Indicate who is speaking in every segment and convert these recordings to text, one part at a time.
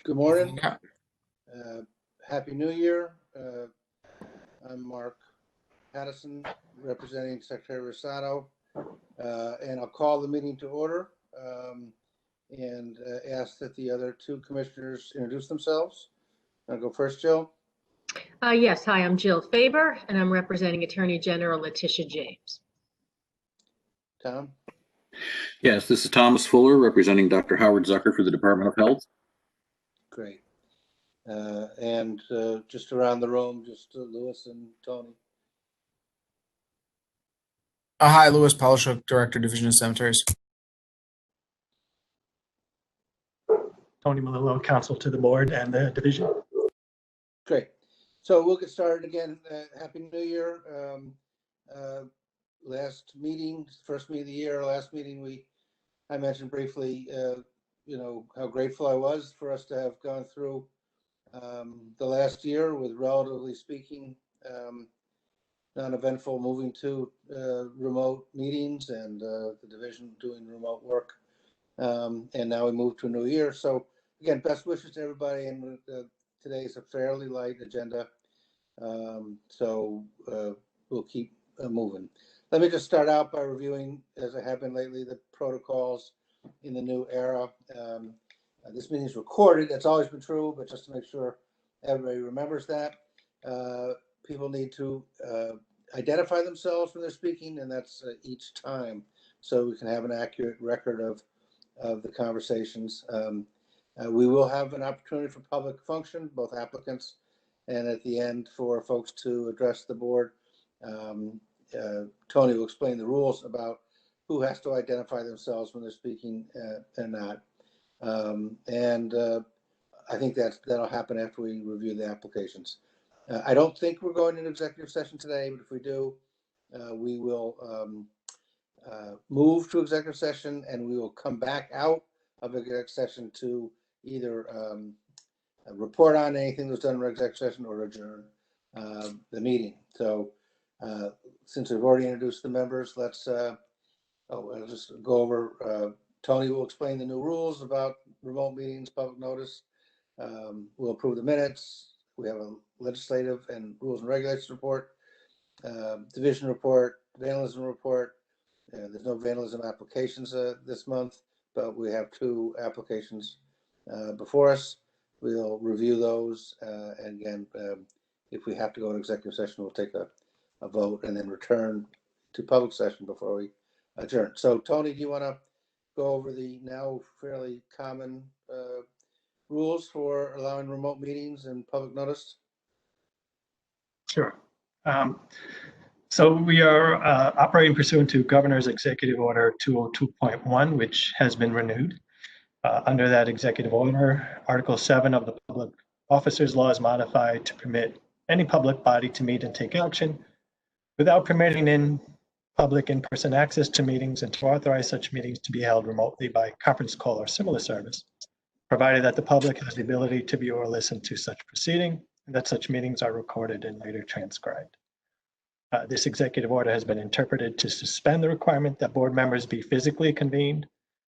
Speaker 1: Good morning.
Speaker 2: Yeah.
Speaker 1: Happy New Year. I'm Mark Pattison, representing Secretary Rosado, and I'll call the meeting to order and ask that the other two commissioners introduce themselves. I'll go first, Jill.
Speaker 3: Yes, hi, I'm Jill Faber, and I'm representing Attorney General Letitia James.
Speaker 1: Tom?
Speaker 2: Yes, this is Thomas Fuller representing Dr. Howard Zucker for the Department of Health.
Speaker 1: Great. And just around the room, just Louis and Tony.
Speaker 4: Hi, Louis Polishuk, Director, Division of Cemeteries.
Speaker 5: Tony Melillo, counsel to the board and the division.
Speaker 1: Great. So we'll get started again. Happy New Year. Last meeting, first meeting of the year, last meeting, I mentioned briefly, how grateful I was for us to have gone through the last year with, relatively speaking, non-eventful, moving to remote meetings and the division doing remote work. And now we move to a new year. So again, best wishes to everybody. And today is a fairly light agenda. So we'll keep moving. Let me just start out by reviewing, as I have been lately, the protocols in the new era. This meeting is recorded. That's always been true, but just to make sure everybody remembers that. People need to identify themselves when they're speaking, and that's each time, so we can have an accurate record of the conversations. We will have an opportunity for public function, both applicants, and at the end for folks to address the board. Tony will explain the rules about who has to identify themselves when they're speaking and not. I think that'll happen after we review the applications. I don't think we're going into executive session today, but if we do, we will move to executive session, and we will come back out of executive session to either report on anything that was done in executive session or adjourn the meeting. So since we've already introduced the members, I'll just go over. Tony will explain the new rules about remote meetings, public notice. We'll approve the minutes. We have a legislative and rules and regulations report, division report, vandalism report. There's no vandalism applications this month, but we have 2 applications before us. We'll review those. And again, if we have to go to executive session, we'll take a vote and then return to public session before we adjourn. So Tony, do you want to go over the now fairly common rules for allowing remote meetings and public notice?
Speaker 5: Sure. So we are operating pursuant to Governor's Executive Order 202.1, which has been renewed. Under that executive order, Article 7 of the Public Officers Law is modified to permit any public body to meet and take action without permitting in-person access to meetings, and to authorize such meetings to be held remotely by conference call or similar service, provided that the public has the ability to view or listen to such proceeding, and that such meetings are recorded and later transcribed. This executive order has been interpreted to suspend the requirement that board members be physically convened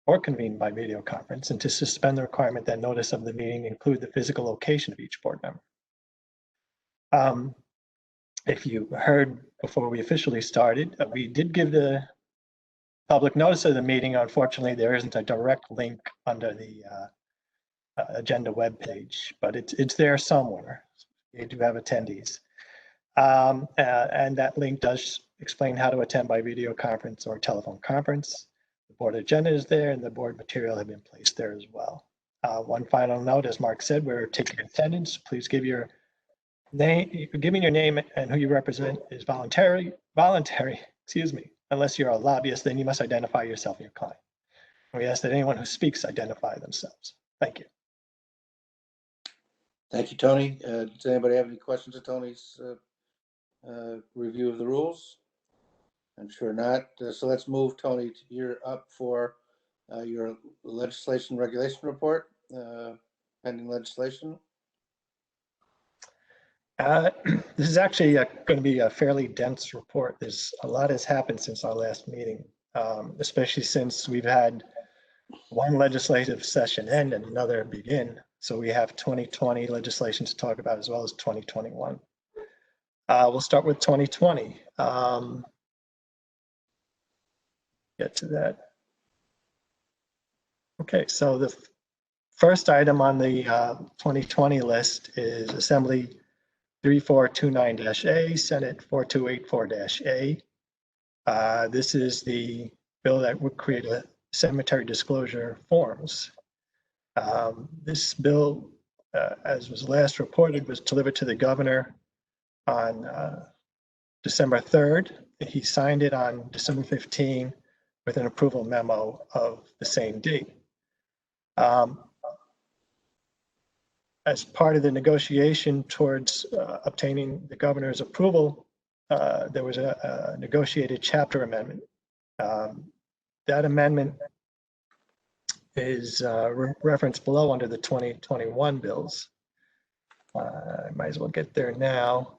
Speaker 5: or convened by video conference, and to suspend the requirement that notice of the meeting include the physical location of each board member. If you heard before we officially started, we did give the public notice of the meeting. Unfortunately, there isn't a direct link under the agenda webpage, but it's there somewhere. You do have attendees. And that link does explain how to attend by video conference or telephone conference. The board agenda is there, and the board material have been placed there as well. One final note, as Mark said, we're taking attendance. Please give your name, giving your name and who you represent is voluntary, unless you're a lobbyist, then you must identify yourself and your client. We ask that anyone who speaks identify themselves. Thank you.
Speaker 1: Thank you, Tony. Does anybody have any questions of Tony's review of the rules? I'm sure not. So let's move, Tony. You're up for your legislation regulation report, pending legislation.
Speaker 5: This is actually going to be a fairly dense report. There's a lot has happened since our last meeting, especially since we've had one legislative session end and another begin. So we have 2020 legislation to talk about as well as 2021. We'll start with 2020. Get to that. Okay, so the first item on the 2020 list is Assembly 3429-A, Senate 4284-A. This is the bill that would create a cemetery disclosure forms. This bill, as was last reported, was delivered to the governor on December 3rd. He signed it on December 15 with an approval memo of the same date. As part of the negotiation towards obtaining the governor's approval, there was a negotiated chapter amendment. That amendment is referenced below under the 2021 bills. I might as well get there now.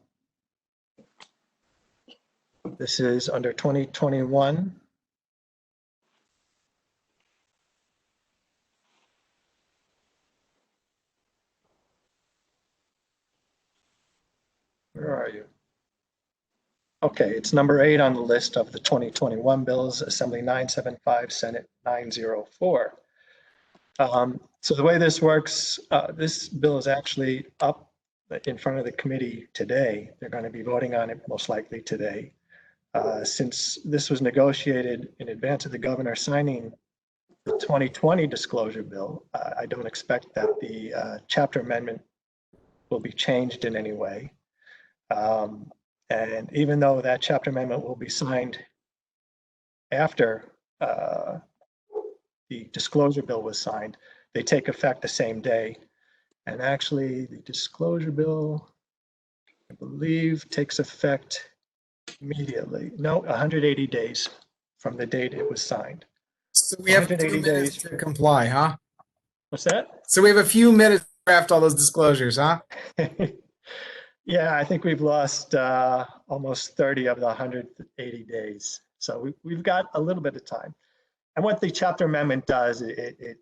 Speaker 5: This is under 2021. Where are you? Okay, it's number 8 on the list of the 2021 bills, Assembly 975, Senate 904. So the way this works, this bill is actually up in front of the committee today. They're going to be voting on it most likely today. Since this was negotiated in advance of the governor signing the 2020 disclosure bill, I don't expect that the chapter amendment will be changed in any way. And even though that chapter amendment will be signed after the disclosure bill was signed, they take effect the same day. And actually, the disclosure bill, I believe, takes effect immediately. No, 180 days from the date it was signed.
Speaker 4: So we have 2 minutes to comply, huh?
Speaker 5: What's that?
Speaker 4: So we have a few minutes to draft all those disclosures, huh?
Speaker 5: Yeah, I think we've lost almost 30 of the 180 days. So we've got a little bit of time. And what the chapter amendment does, it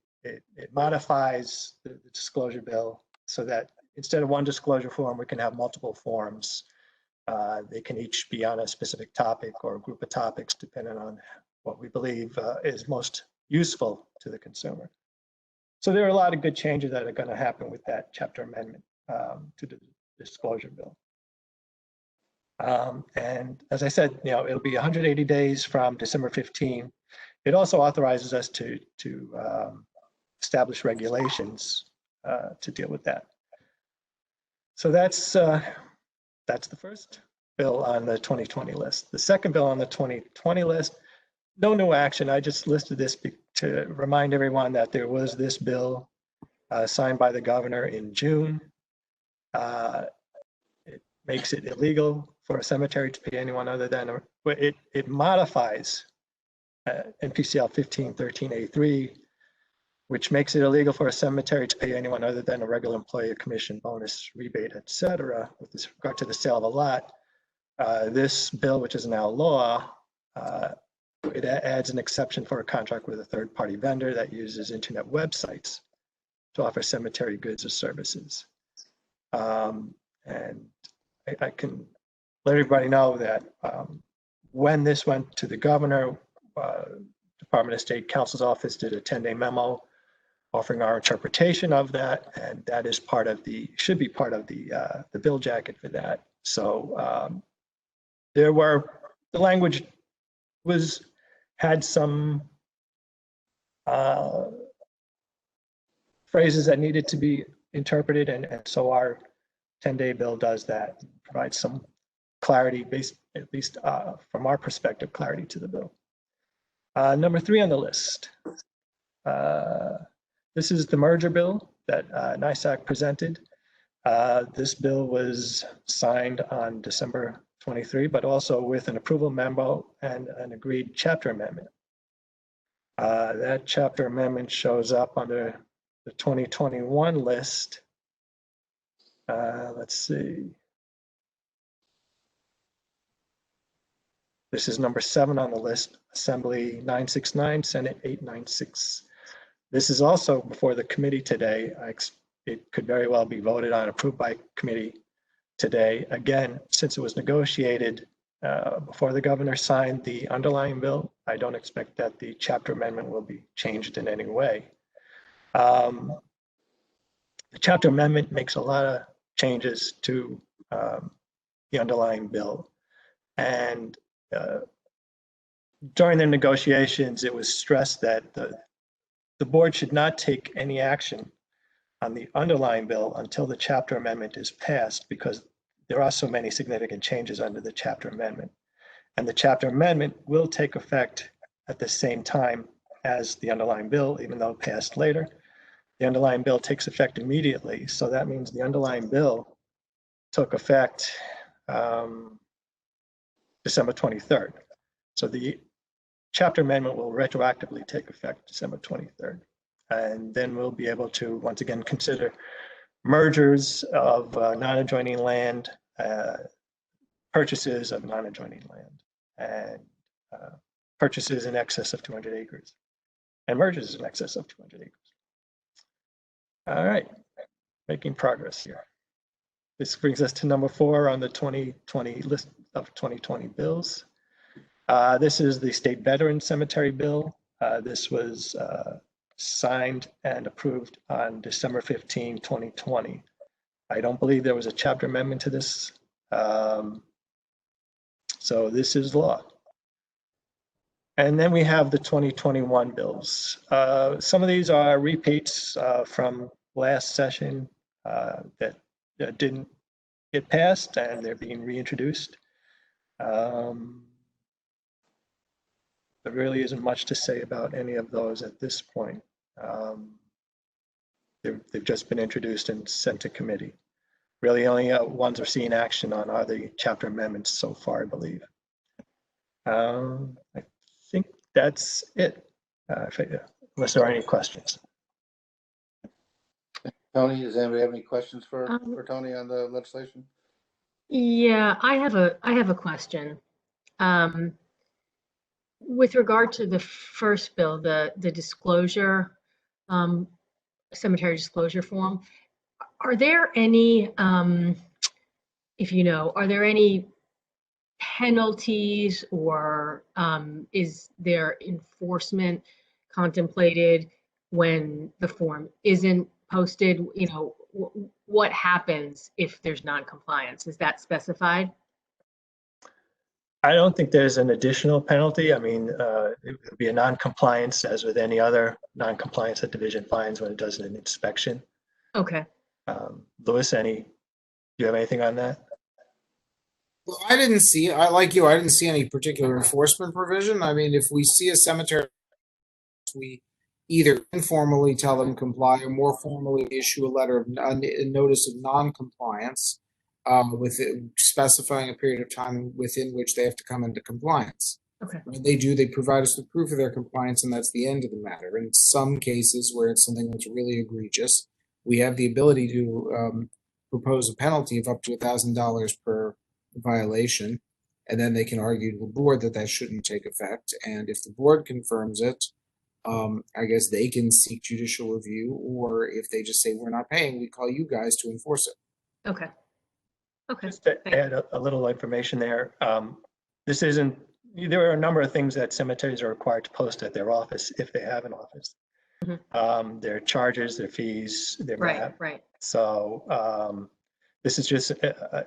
Speaker 5: modifies the disclosure bill so that instead of one disclosure form, we can have multiple forms. They can each be on a specific topic or a group of topics, depending on what we believe is most useful to the consumer. So there are a lot of good changes that are going to happen with that chapter amendment to the disclosure bill. And as I said, it'll be 180 days from December 15. It also authorizes us to establish regulations to deal with that. So that's the first bill on the 2020 list. The second bill on the 2020 list, no new action. I just listed this to remind everyone that there was this bill signed by the governor in June. It makes it illegal for a cemetery to pay anyone other than, it modifies NPCL 1513A3, which makes it illegal for a cemetery to pay anyone other than a regular employee a commission, bonus, rebate, etc. With regard to the sale of a lot. This bill, which is now law, it adds an exception for a contract with a third-party vendor that uses internet websites to offer cemetery goods or services. And I can let everybody know that when this went to the governor, Department of State Counsel's office did a 10-day memo offering our interpretation of that, and that is part of should be part of the bill jacket for that. So the language had some phrases that needed to be interpreted, and so our 10-day bill does that, provides some clarity, at least from our perspective, clarity to the bill. Number 3 on the list. This is the merger bill that NYSAC presented. This bill was signed on December 23, but also with an approval memo and an agreed chapter amendment. That chapter amendment shows up under the 2021 list. Let's see. This is number 7 on the list, Assembly 969, Senate 896. This is also before the committee today. I it could very well be voted on, approved by committee today. Again, since it was negotiated before the governor signed the underlying bill, I don't expect that the chapter amendment will be changed in any way. The chapter amendment makes a lot of changes to the underlying bill. And during the negotiations, it was stressed that the board should not take any action on the underlying bill until the chapter amendment is passed, because there are so many significant changes under the chapter amendment. And the chapter amendment will take effect at the same time as the underlying bill, even though passed later. The underlying bill takes effect immediately. So that means the underlying bill took effect December 23rd. So the chapter amendment will retroactively take effect December 23rd. And then we'll be able to once again consider mergers of non-adjoining land, purchases of non-adjoining land, and purchases in excess of 200 acres, and mergers in excess of 200 acres. All right, making progress here. This brings us to number 4 on the 2020 list of 2020 bills. This is the State Veteran Cemetery Bill. This was signed and approved on December 15, 2020. I don't believe there was a chapter amendment to this. So this is law. And then we have the 2021 bills. Some of these are repeats from last session that didn't get passed, and they're being reintroduced. There really isn't much to say about any of those at this point. They've just been introduced and sent to committee. Really, only ones we're seeing action on are the chapter amendments so far, I believe. I think that's it, unless there are any questions.
Speaker 1: Tony, does anybody have any questions for Tony on the legislation?
Speaker 3: Yeah, I have a question. With regard to the first bill, the disclosure, cemetery disclosure form, are there any, if you know, are there any penalties, or is there enforcement contemplated when the form isn't posted? You know, what happens if there's non-compliance? Is that specified?
Speaker 5: I don't think there's an additional penalty. I mean, it would be a non-compliance, as with any other non-compliance that division finds when it does an inspection.
Speaker 3: Okay.
Speaker 5: Louis, do you have anything on that?
Speaker 4: Well, I didn't see, I like you, I didn't see any particular enforcement provision. I mean, if we see a cemetery, we either informally tell them comply or more formally issue a letter of a notice of non-compliance with it, specifying a period of time within which they have to come into compliance.
Speaker 3: Okay.
Speaker 4: When they do, they provide us with proof of their compliance, and that's the end of the matter. In some cases where it's something that's really egregious, we have the ability to propose a penalty of up to $1,000 per violation, and then they can argue to the board that that shouldn't take effect. And if the board confirms it, I guess they can seek judicial review, or if they just say we're not paying, we call you guys to enforce it.
Speaker 3: Okay. Okay.
Speaker 5: Just to add a little information there, this isn't, there are a number of things that cemeteries are required to post at their office if they have an office.
Speaker 3: Mm-hmm.
Speaker 5: Their charges, their fees, their
Speaker 3: Right. Right.
Speaker 5: So this is just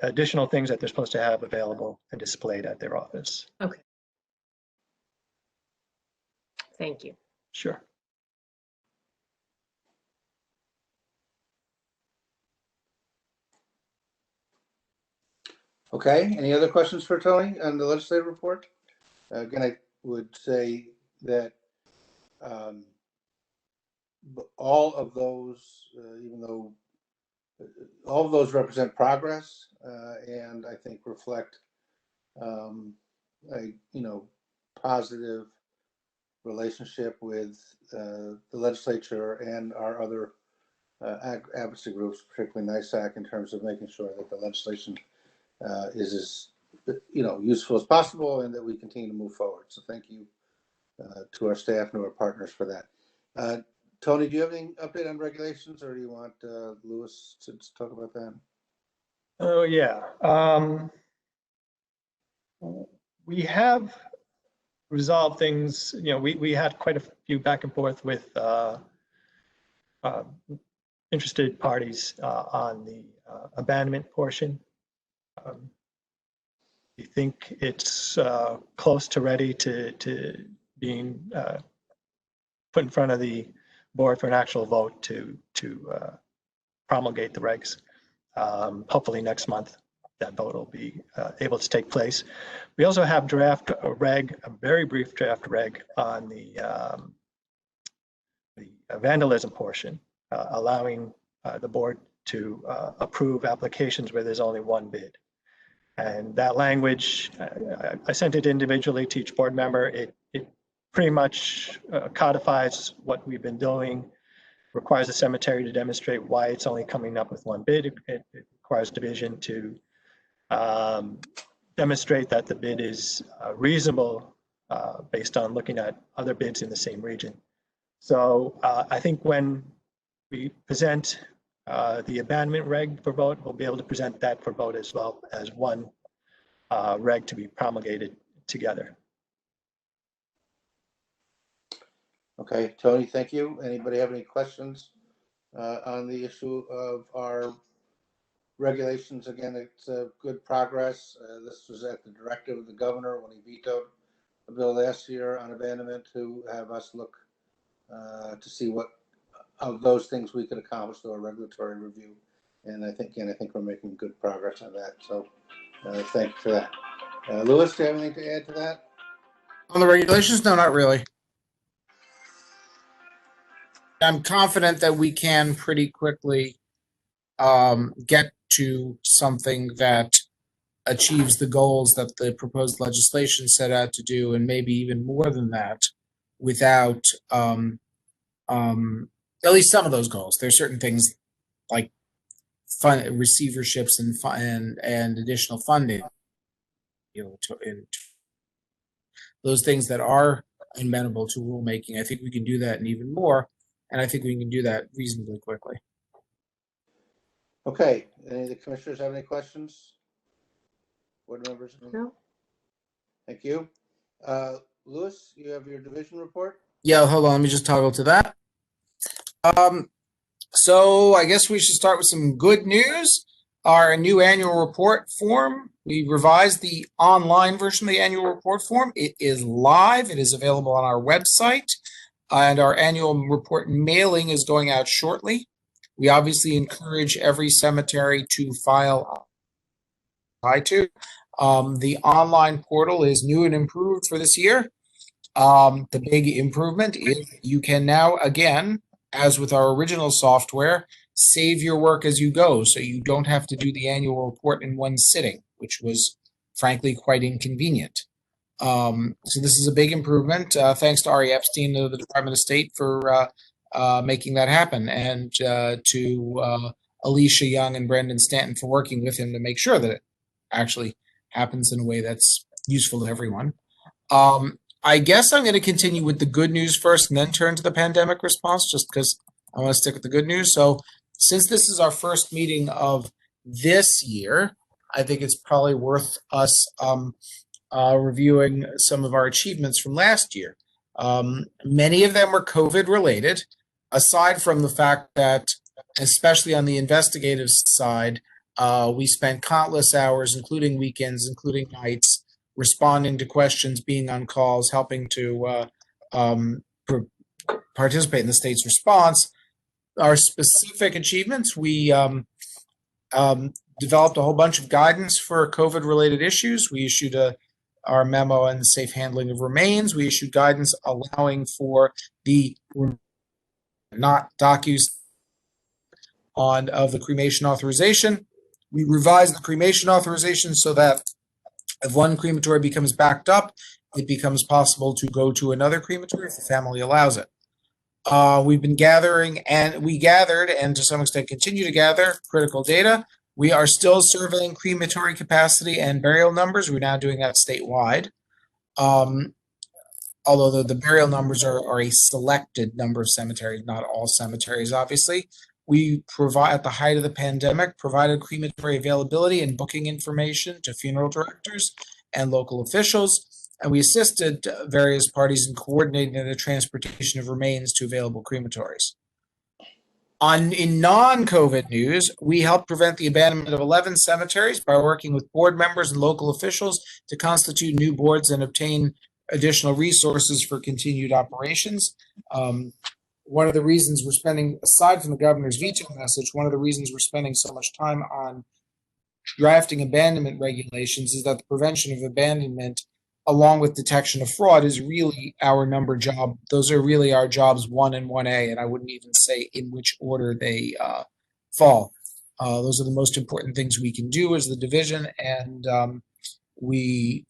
Speaker 5: additional things that they're supposed to have available and displayed at their office.
Speaker 3: Okay. Thank you.
Speaker 5: Sure.
Speaker 1: Okay, any other questions for Tony on the legislative report? Again, I would say that all of those, even though all of those represent progress and I think reflect a positive relationship with the legislature and our other advocacy groups, particularly NYSAC, in terms of making sure that the legislation is as useful as possible and that we continue to move forward. So thank you to our staff and to our partners for that. Tony, do you have any update on regulations, or do you want Lewis to talk about that?
Speaker 5: Oh, yeah. We have resolved things, we had quite a few back and forth with interested parties on the abandonment portion. We think it's close to ready to being put in front of the board for an actual vote to promulgate the regs. Hopefully next month, that vote will be able to take place. We also have draft reg, a very brief draft reg on the vandalism portion, allowing the board to approve applications where there's only one bid. And that language, I sent it individually to each board member. It pretty much codifies what we've been doing, requires the cemetery to demonstrate why it's only coming up with one bid. It requires division to demonstrate that the bid is reasonable based on looking at other bids in the same region. So I think when we present the abandonment reg for vote, we'll be able to present that for vote as well as one reg to be promulgated together.
Speaker 1: Okay, Tony, thank you. Anybody have any questions on the issue of our regulations? Again, it's good progress. This was at the directive of the governor when he vetoed a bill last year on abandonment to have us look to see what of those things we could accomplish through a regulatory review. And I think we're making good progress on that. So thank you for that. Lewis, do you have anything to add to that?
Speaker 4: On the regulations? No, not really. I'm confident that we can pretty quickly get to something that achieves the goals that the proposed legislation set out to do, and maybe even more than that, without at least some of those goals. There's certain things like receiverships and additional funding, those things that are amenable to rulemaking. I think we can do that and even more, and I think we can do that reasonably quickly.
Speaker 1: Okay. Any of the commissioners have any questions? Board members?
Speaker 3: No.
Speaker 1: Thank you. Lewis, you have your division report?
Speaker 4: Yeah, hold on. Let me just toggle to that. So I guess we should start with some good news. Our new annual report form, we revised the online version of the annual report form. It is live. It is available on our website, and our annual report mailing is going out shortly. We obviously encourage every cemetery to file to. The online portal is new and improved for this year. The big improvement is you can now, again, as with our original software, save your work as you go, so you don't have to do the annual report in one sitting, which was frankly quite inconvenient. So this is a big improvement. Thanks to Ari Epstein of the Department of State for making that happen, and to Alicia Young and Brandon Stanton for working with him to make sure that it actually happens in a way that's useful to everyone. I guess I'm going to continue with the good news first and then turn to the pandemic response, just because I want to stick with the good news. So since this is our first meeting of this year, I think it's probably worth us reviewing some of our achievements from last year. Many of them were COVID related, aside from the fact that, especially on the investigative side, we spent countless hours, including weekends, including nights, responding to questions, being on calls, helping to participate in the state's response. Our specific achievements, we developed a whole bunch of guidance for COVID-related issues. We issued our memo on the safe handling of remains. We issued guidance allowing for the not docus of the cremation authorization. We revised the cremation authorization so that if one crematory becomes backed up, it becomes possible to go to another crematory if the family allows it. We've been gathering, and we gathered, and to some extent continue to gather, critical data. We are still surveying crematory capacity and burial numbers. We're now doing that statewide. although the burial numbers are a selected number of cemeteries, not all cemeteries, obviously. We provide, at the height of the pandemic, provided crematory availability and booking information to funeral directors and local officials, and we assisted various parties in coordinating the transportation of remains to available crematories. In non-COVID news, we helped prevent the abandonment of 11 cemeteries by working with board members and local officials to constitute new boards and obtain additional resources for continued operations. One of the reasons we're spending, aside from the governor's veto message, one of the reasons we're spending so much time on drafting abandonment regulations is that the prevention of abandonment, along with detection of fraud, is really our number job. Those are really our jobs 1 and 1A, and I wouldn't even say in which order they fall. Those are the most important things we can do as the division, and we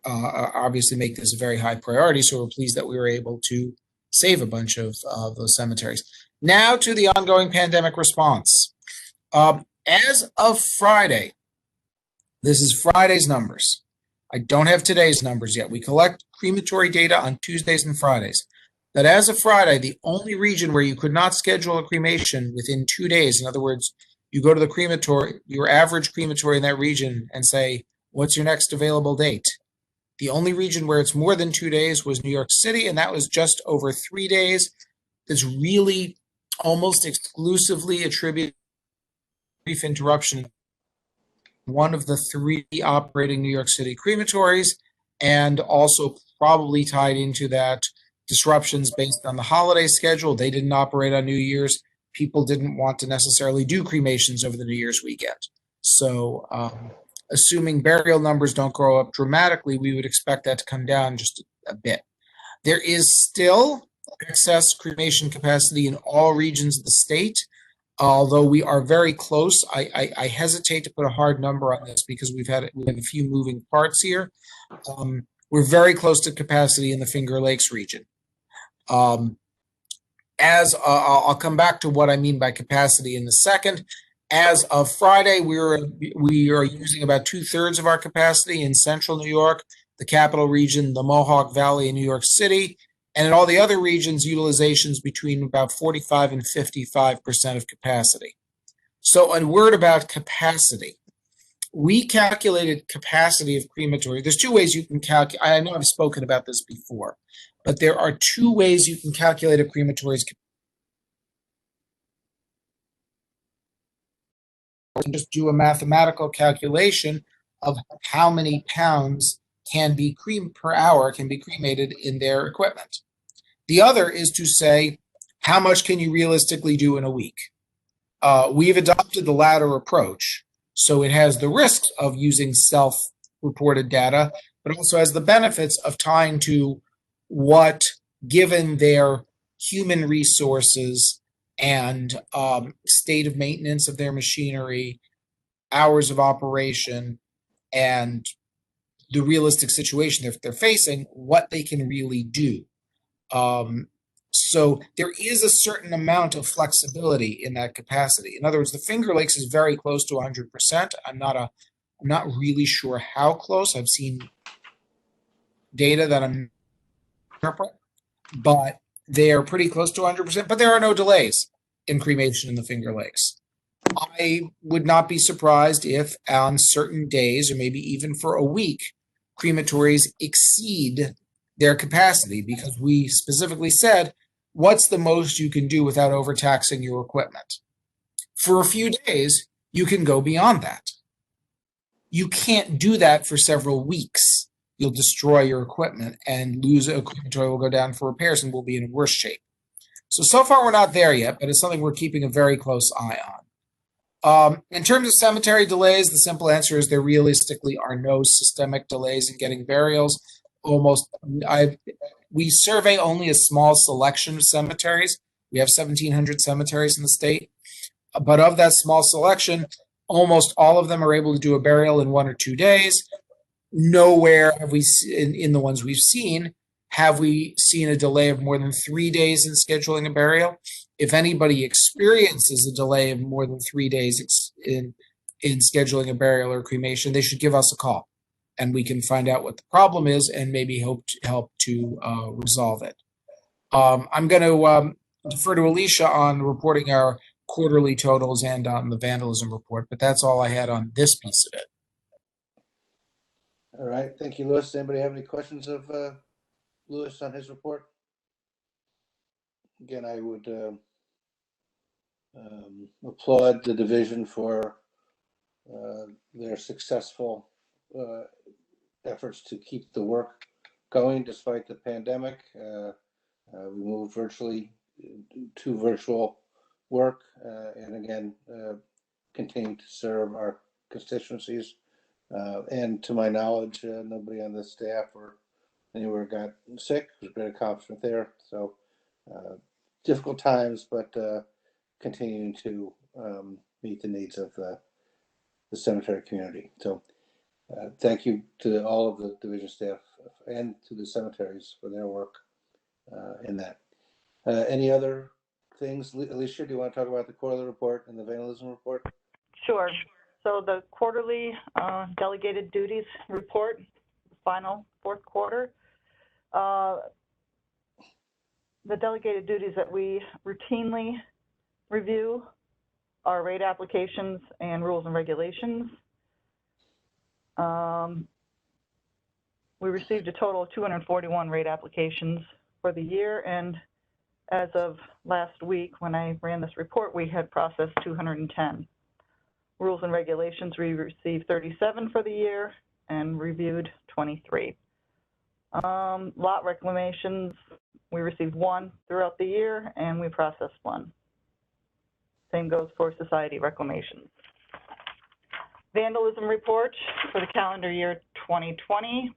Speaker 4: obviously make this a very high priority, so we're pleased that we were able to save a bunch of those cemeteries. Now to the ongoing pandemic response. As of Friday, this is Friday's numbers. I don't have today's numbers yet. We collect crematory data on Tuesdays and Fridays. But as of Friday, the only region where you could not schedule a cremation within 2 days, in other words, you go to the crematory, your average crematory in that region, and say, what's your next available date? The only region where it's more than 2 days was New York City, and that was just over 3 days. It's really almost exclusively attributed to brief interruption. One of the 3 operating New York City crematories, and also probably tied into that disruptions based on the holiday schedule. They didn't operate on New Year's. People didn't want to necessarily do cremations over the New Year's weekend. So assuming burial numbers don't grow up dramatically, we would expect that to come down just a bit. There is still excess cremation capacity in all regions of the state, although we are very close. I hesitate to put a hard number on this because we have a few moving parts here. We're very close to capacity in the Finger Lakes region. I'll come back to what I mean by capacity in a second. As of Friday, we are using about 2/3 of our capacity in Central New York, the Capital Region, the Mohawk Valley, and New York City. And in all the other regions, utilization's between about 45 and 55% of capacity. So a word about capacity. We calculated capacity of crematory. There's 2 ways you can calculate. I know I've spoken about this before, but there are 2 ways you can calculate a crematory's capacity. Just do a mathematical calculation of how many pounds per hour can be cremated in their equipment. The other is to say, how much can you realistically do in a week? We've adopted the latter approach, so it has the risks of using self-reported data, but also has the benefits of tying to what, given their human resources and state of maintenance of their machinery, hours of operation, and the realistic situation they're facing, what they can really do. So there is a certain amount of flexibility in that capacity. In other words, the Finger Lakes is very close to 100%. I'm not really sure how close. I've seen data that I'm but they are pretty close to 100%, but there are no delays in cremation in the Finger Lakes. I would not be surprised if on certain days, or maybe even for a week, crematories exceed their capacity, because we specifically said, what's the most you can do without overtaxing your equipment? For a few days, you can go beyond that. You can't do that for several weeks. You'll destroy your equipment and lose a crematory will go down for repairs and will be in worse shape. So far we're not there yet, but it's something we're keeping a very close eye on. In terms of cemetery delays, the simple answer is there realistically are no systemic delays in getting burials. We survey only a small selection of cemeteries. We have 1,700 cemeteries in the state, but of that small selection, almost all of them are able to do a burial in 1 or 2 days. Nowhere have we, in the ones we've seen, have we seen a delay of more than 3 days in scheduling a burial. If anybody experiences a delay of more than 3 days in scheduling a burial or cremation, they should give us a call. and we can find out what the problem is and maybe help to resolve it. I'm going to defer to Alicia on reporting our quarterly totals and on the vandalism report, but that's all I had on this piece of it.
Speaker 1: All right, thank you, Louis. Anybody have any questions of Louis on his report? Again, I would applaud the division for their successful efforts to keep the work going despite the pandemic. We moved virtually to virtual work, and again, continue to serve our constituencies. And to my knowledge, nobody on the staff or anywhere got sick. There's a bit of accomplishment there. So difficult times, but continuing to meet the needs of the cemetery community. So thank you to all of the division staff and to the cemeteries for their work in that. Any other things? Alicia, do you want to talk about the quarterly report and the vandalism report?
Speaker 6: Sure. So the quarterly delegated duties report, final fourth quarter. The delegated duties that we routinely review are rate applications and rules and regulations. We received a total of 241 rate applications for the year, and as of last week when I ran this report, we had processed 210. Rules and regulations, we received 37 for the year and reviewed 23. Lot reclamations, we received 1 throughout the year and we processed 1. Same goes for society reclamations. Vandalism report for the calendar year 2020.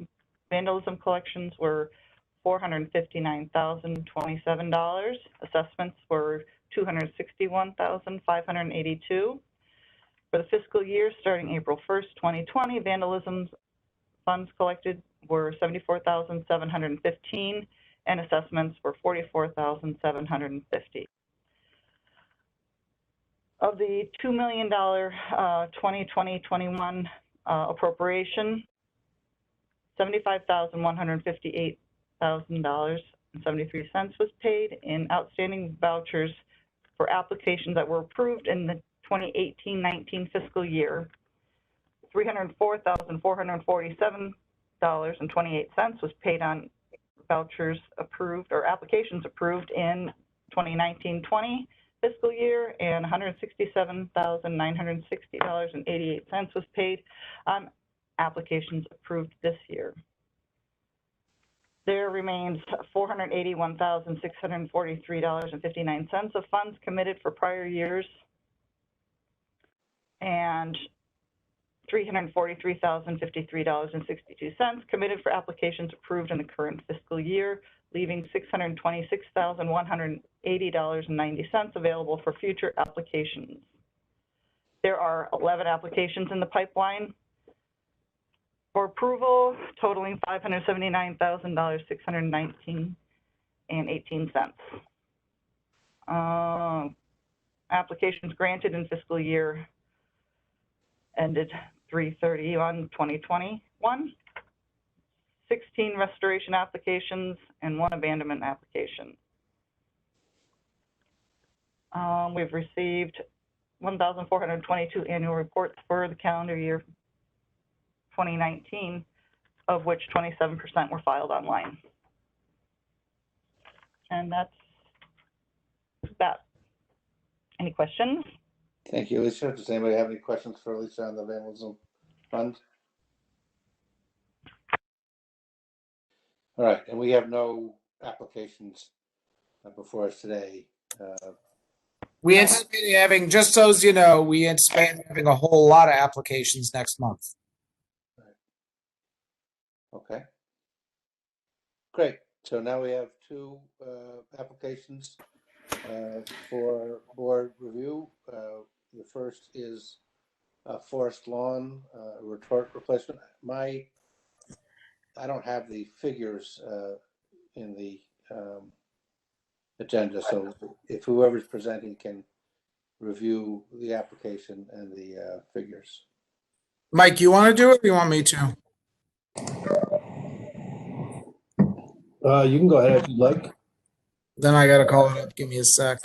Speaker 6: Vandalism collections were $459,027. Assessments were $261,582. For the fiscal year starting April 1st, 2020, vandalism funds collected were $74,715 and assessments were $44,750. Of the $2 million 2020-21 appropriation, $75,158,000.73 was paid in outstanding vouchers for applications that were approved in the 2018-19 fiscal year. $304,447.28 was paid on vouchers approved or applications approved in 2019-20 fiscal year, and $167,960.88 was paid on applications approved this year. There remains $481,643.59 of funds committed for prior years and $343,053.62 committed for applications approved in the current fiscal year, leaving $626,180.90 available for future applications. There are 11 applications in the pipeline for approval, totaling $579,619.18. Applications granted in fiscal year ended 3/31/2021. 16 restoration applications and 1 abandonment application. We've received 1,422 annual reports for the calendar year 2019, of which 27% were filed online. And that's that. Any questions?
Speaker 1: Thank you, Alicia. Does anybody have any questions for Alicia on the vandalism fund? All right, and we have no applications before us today.
Speaker 4: We anticipate having, just so you know, we anticipate having a whole lot of applications next month.
Speaker 1: Okay. Great. So now we have 2 applications for board review. The first is Forest Lawn retort replacement. I don't have the figures in the agenda, so if whoever's presenting can review the application and the figures.
Speaker 4: Mike, you want to do it or you want me to?
Speaker 1: You can go ahead if you'd like.
Speaker 4: Then I gotta call it up. Give me a sec.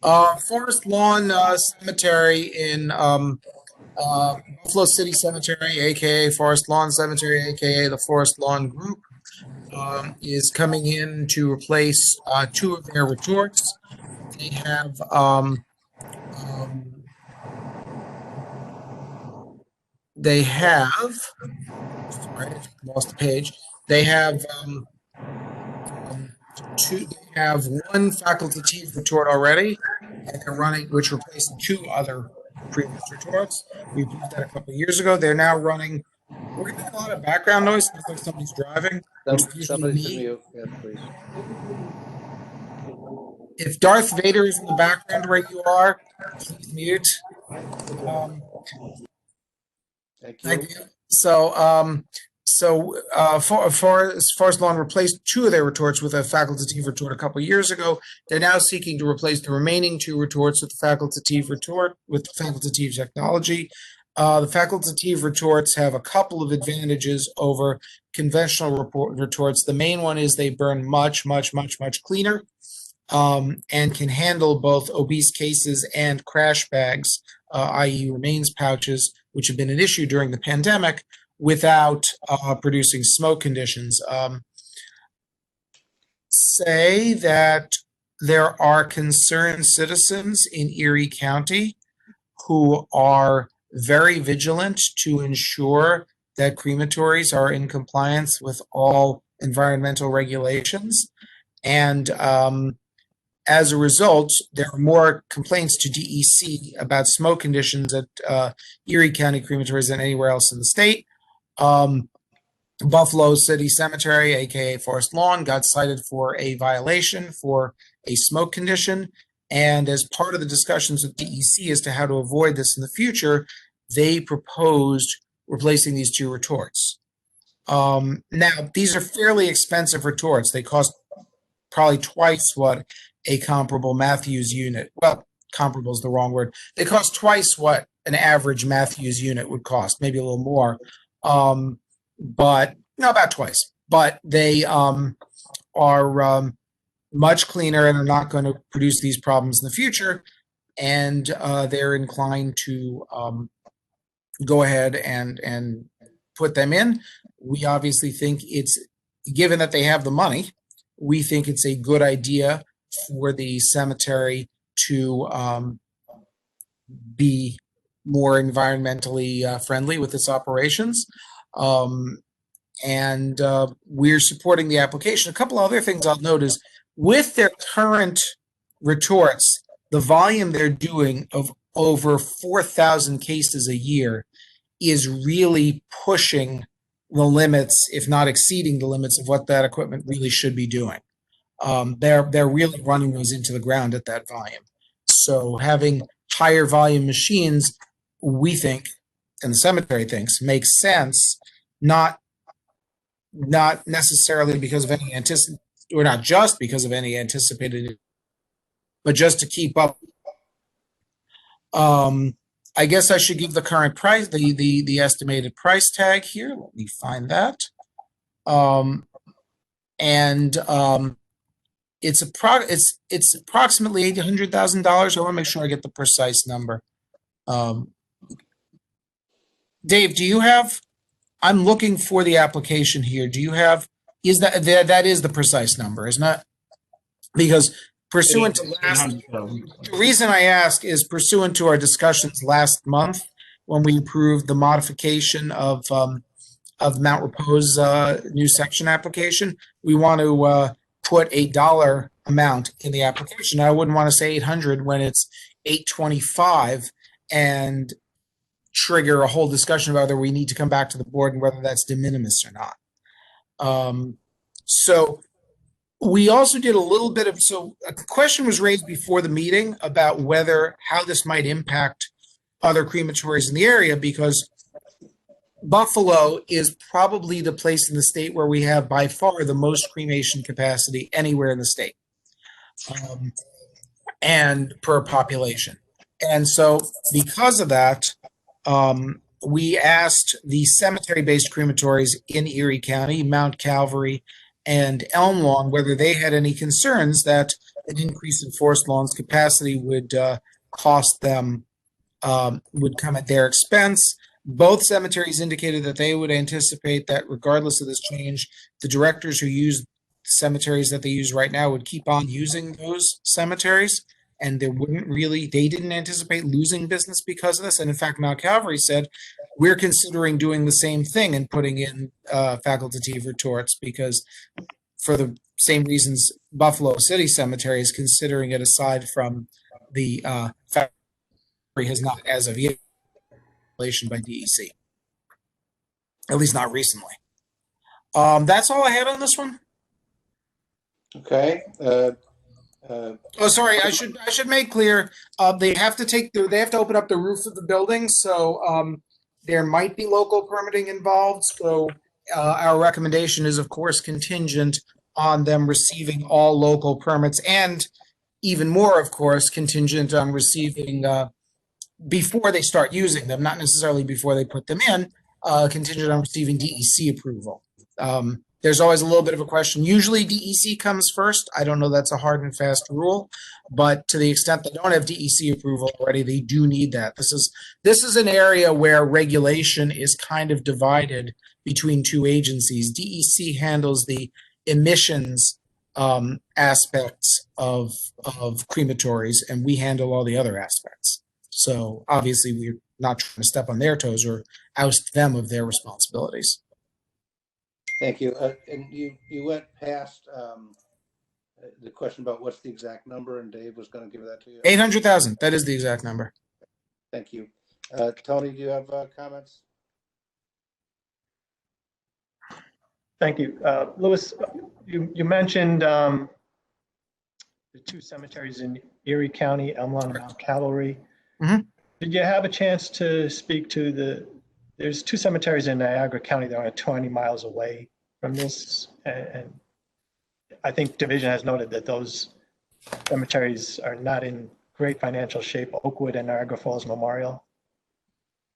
Speaker 4: Forest Lawn Cemetery in Buffalo City Cemetery, aka Forest Lawn Cemetery, aka the Forest Lawn Group, is coming in to replace two of their retorts. They have they have sorry, I lost the page. They have two. They have one facultative retort already, and they're running, which replaced two other previous retorts. We approved that a couple of years ago. They're now running. We're getting a lot of background noise. It looks like somebody's driving, which is usually
Speaker 1: Somebody should
Speaker 4: me.
Speaker 1: mute. Yes, please.
Speaker 4: If Darth Vader is in the background where you are, please mute.
Speaker 1: Thank you.
Speaker 4: Thank you. Forest Lawn replaced two of their retorts with a facultative retort a couple of years ago. They're now seeking to replace the remaining two retorts with the facultative retort with facultative technology. The facultative retorts have a couple of advantages over conventional retorts. The main one is they burn much cleaner, and can handle both obese cases and crash bags, i.e. remains pouches, which have been an issue during the pandemic, without producing smoke conditions. Say that there are concerned citizens in Erie County who are very vigilant to ensure that crematories are in compliance with all environmental regulations. And as a result, there are more complaints to DEC about smoke conditions at Erie County crematories than anywhere else in the state. Buffalo City Cemetery, aka Forest Lawn, got cited for a violation for a smoke condition. And as part of the discussions with DEC as to how to avoid this in the future, they proposed replacing these two retorts. Now, these are fairly expensive retorts. They cost probably twice what a comparable Matthews unit, well, comparable is the wrong word. They cost twice what an average Matthews unit would cost, maybe a little more, but no, about twice. But they are much cleaner and are not going to produce these problems in the future. And they're inclined to go ahead and put them in. We obviously think it's, given that they have the money, we think it's a good idea for the cemetery to be more environmentally friendly with its operations. And we're supporting the application. A couple other things I'll note is with their current retorts, the volume they're doing of over 4,000 cases a year is really pushing the limits, if not exceeding the limits of what that equipment really should be doing. They're really running those into the ground at that volume. So having higher volume machines, we think, and the cemetery thinks, makes sense, not necessarily because of any or not just because of any anticipated, but just to keep up. I guess I should give the current price, the estimated price tag here. Let me find that. It's approximately $800,000. I want to make sure I get the precise number. Dave, do you have? I'm looking for the application here. Do you have? Is that is the precise number, isn't it? Because pursuant to the reason I ask is pursuant to our discussions last month when we approved the modification of Mount Repose new section application. We want to put a dollar amount in the application. I wouldn't want to say 800 when it's 825 and trigger a whole discussion about whether we need to come back to the board and whether that's de minimis or not. So we also did a little bit of, so a question was raised before the meeting about how this might impact other crematories in the area, because Buffalo is probably the place in the state where we have by far the most cremation capacity anywhere in the state, and per population. And so because of that, we asked the cemetery-based crematories in Erie County, Mount Calvary, and Elm Lawn, whether they had any concerns that an increase in Forest Lawn's capacity would cost them, would come at their expense. Both cemeteries indicated that they would anticipate that regardless of this change, the directors who use cemeteries that they use right now would keep on using those cemeteries, and there wouldn't really, they didn't anticipate losing business because of this. And in fact, Mount Calvary said, we're considering doing the same thing and putting in facultative retorts because for the same reasons Buffalo City Cemetery is considering it, aside from the has not as of yet by DEC, at least not recently. That's all I had on this one.
Speaker 1: Okay.
Speaker 4: Oh, sorry. I should make clear. They have to open up the roof of the building, so there might be local permitting involved. So our recommendation is, of course, contingent on them receiving all local permits, and even more, of course, contingent on receiving before they start using them, not necessarily before they put them in. Contingent on receiving DEC approval. There's always a little bit of a question. Usually DEC comes first. I don't know that's a hard and fast rule, but to the extent they don't have DEC approval already, they do need that. This is an area where regulation is kind of divided between two agencies. DEC handles the emissions aspects of crematories, and we handle all the other aspects. So obviously we're not trying to step on their toes or oust them of their responsibilities.
Speaker 1: Thank you. And you went past the question about what's the exact number, and Dave was going to give that to you.
Speaker 4: 800,000. That is the exact number.
Speaker 1: Thank you. Tony, do you have comments?
Speaker 5: Thank you. Louis, you mentioned the two cemeteries in Erie County, Elm Lawn and Mount Calvary.
Speaker 4: Mhm.
Speaker 5: Did you have a chance to speak to there's two cemeteries in Niagara County that are 20 miles away from this, and I think Division has noted that those cemeteries are not in great financial shape, Oakwood and Niagara Falls Memorial.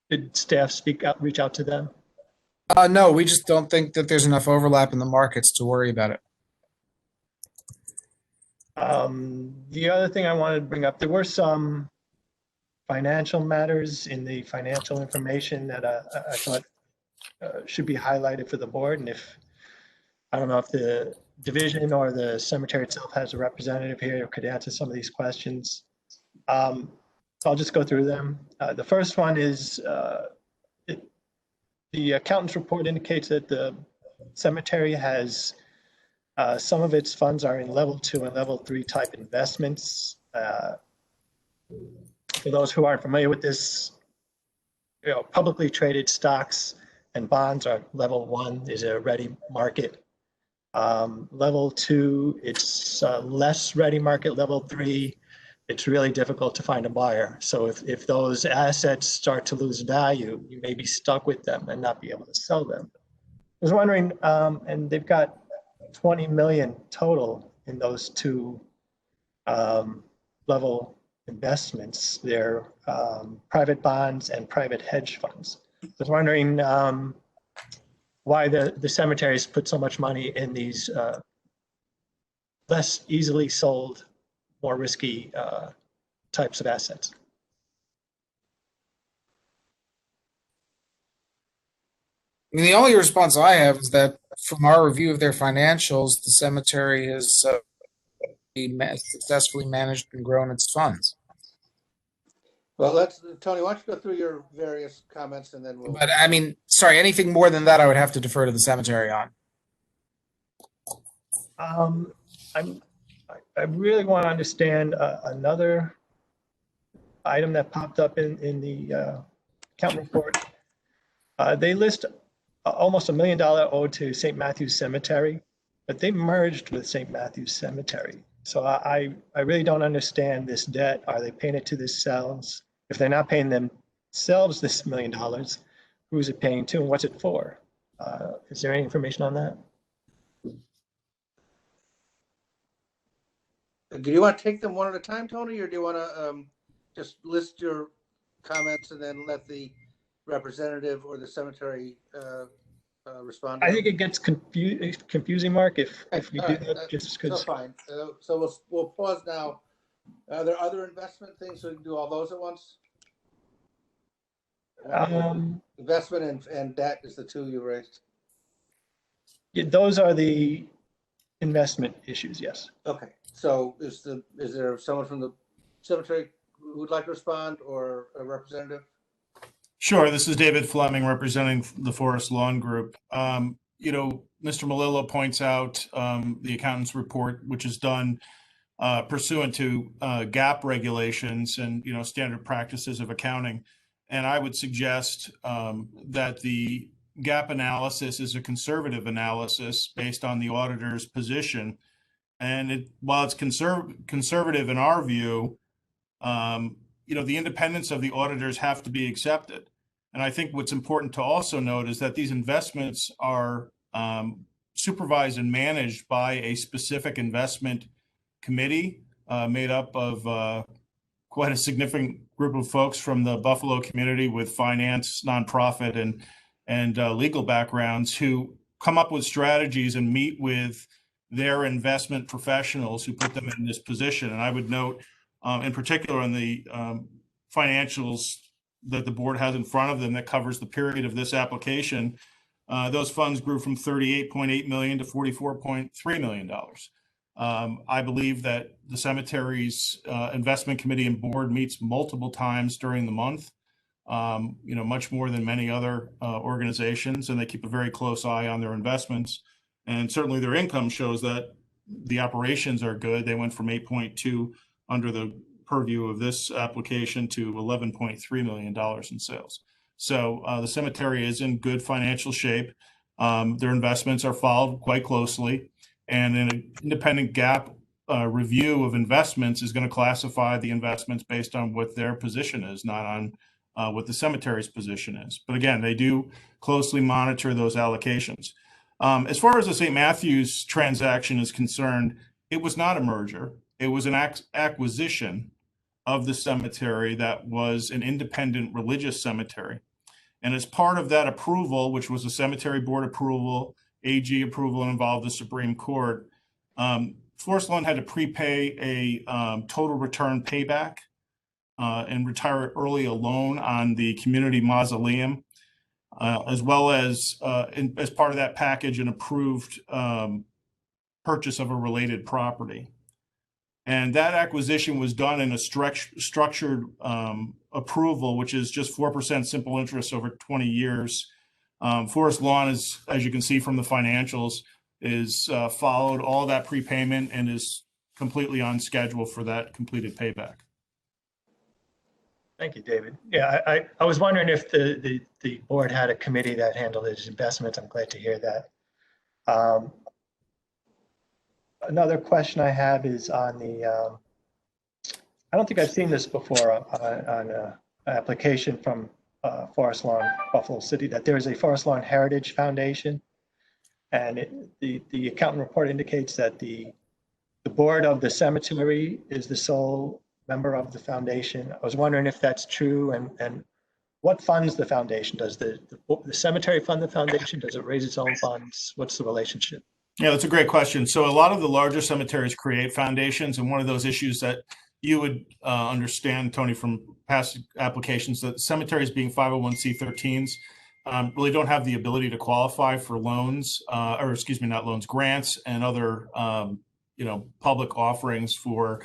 Speaker 5: Did staff reach out to them?
Speaker 4: No, we just don't think that there's enough overlap in the markets to worry about it.
Speaker 5: The other thing I wanted to bring up, there were some financial matters in the financial information that I thought should be highlighted for the board. And I don't know if the division or the cemetery itself has a representative here who could answer some of these questions. So I'll just go through them. The first one is the accountant's report indicates that the cemetery has some of its funds are in level 2 and level 3 type investments. For those who aren't familiar with this, publicly traded stocks and bonds are level 1 is a ready market. Level 2, it's less ready market. Level 3, it's really difficult to find a buyer. So if those assets start to lose value, you may be stuck with them and not be able to sell them. I was wondering, and they've got 20 million total in those two level investments. They're private bonds and private hedge funds. I was wondering why the cemeteries put so much money in these less easily sold, more risky types of assets.
Speaker 4: I mean, the only response I have is that from our review of their financials, the cemetery has successfully managed and grown its funds.
Speaker 1: Well, Tony, why don't you go through your various comments and then we'll.
Speaker 4: But I mean, sorry, anything more than that, I would have to defer to the cemetery on.
Speaker 5: I really want to understand another item that popped up in the account report. They list almost $1 million owed to St. Matthew's Cemetery, but they merged with St. Matthew's Cemetery. So I really don't understand this debt. Are they paying it to themselves? If they're not paying themselves this $1 million, who's it paying to and what's it for? Is there any information on that?
Speaker 1: Do you want to take them one at a time, Tony, or do you want to just list your comments and then let the representative or the cemetery responder?
Speaker 5: I think it gets confusing, Mark, if we
Speaker 1: All
Speaker 5: do
Speaker 1: right,
Speaker 5: that, just
Speaker 1: So
Speaker 5: because.
Speaker 1: fine. So we'll pause now. Are there other investment things, so we can do all those at once? Investment and debt is the two you raised.
Speaker 5: Yeah, those are the investment issues, yes.
Speaker 1: Okay, so is there someone from the cemetery who would like to respond, or a representative?
Speaker 7: Sure. This is David Fleming representing the Forest Lawn Group. Mr. Malillo points out the accountant's report, which is done pursuant to GAAP regulations and, standard practices of accounting. And I would suggest that the GAAP analysis is a conservative analysis based on the auditor's position. And while it's conservative in our view, the independence of the auditors have to be accepted. And I think what's important to also note is that these investments are supervised and managed by a specific investment committee made up of quite a significant group of folks from the Buffalo community with finance, nonprofit, and legal backgrounds who come up with strategies and meet with their investment professionals who put them in this position. And I would note, in particular, in the financials that the board has in front of them that covers the period of this application, those funds grew from $38.8 million to $44.3 million. I believe that the cemetery's investment committee and board meets multiple times during the month, much more than many other organizations, and they keep a very close eye on their investments. And certainly their income shows that the operations are good. They went from 8.2 under the purview of this application to $11.3 million in sales. So the cemetery is in good financial shape. Their investments are followed quite closely. And an independent GAAP review of investments is going to classify the investments based on what their position is, not on what the cemetery's position is. But again, they do closely monitor those allocations. As far as the St. Matthews transaction is concerned, it was not a merger. It was an acquisition of the cemetery that was an independent religious cemetery. And as part of that approval, which was a cemetery board approval, AG approval, and involved the Supreme Court, Forest Lawn had to prepay a total return payback and retire early a loan on the community mausoleum, as well as part of that package, an approved purchase of a related property. And that acquisition was done in a structured approval, which is just 4% simple interest over 20 years. Forest Lawn is, as you can see from the financials, is followed all that prepayment and is completely on schedule for that completed payback.
Speaker 5: Thank you, David. Yeah, I was wondering if the board had a committee that handled its investments. I'm glad to hear that. Another question I have is on the, I don't think I've seen this before on an application from Forest Lawn, Buffalo City, that there is a Forest Lawn Heritage Foundation. And the accountant report indicates that the board of the cemetery is the sole member of the foundation. I was wondering if that's true, and what funds the foundation? Does the cemetery fund the foundation? Does it raise its own funds? What's the relationship?
Speaker 7: Yeah, that's a great question. So a lot of the larger cemeteries create foundations, and one of those issues that you would understand, Tony, from past applications, that cemeteries being 501c13s really don't have the ability to qualify for loans, or excuse me, not loans, grants and other public offerings for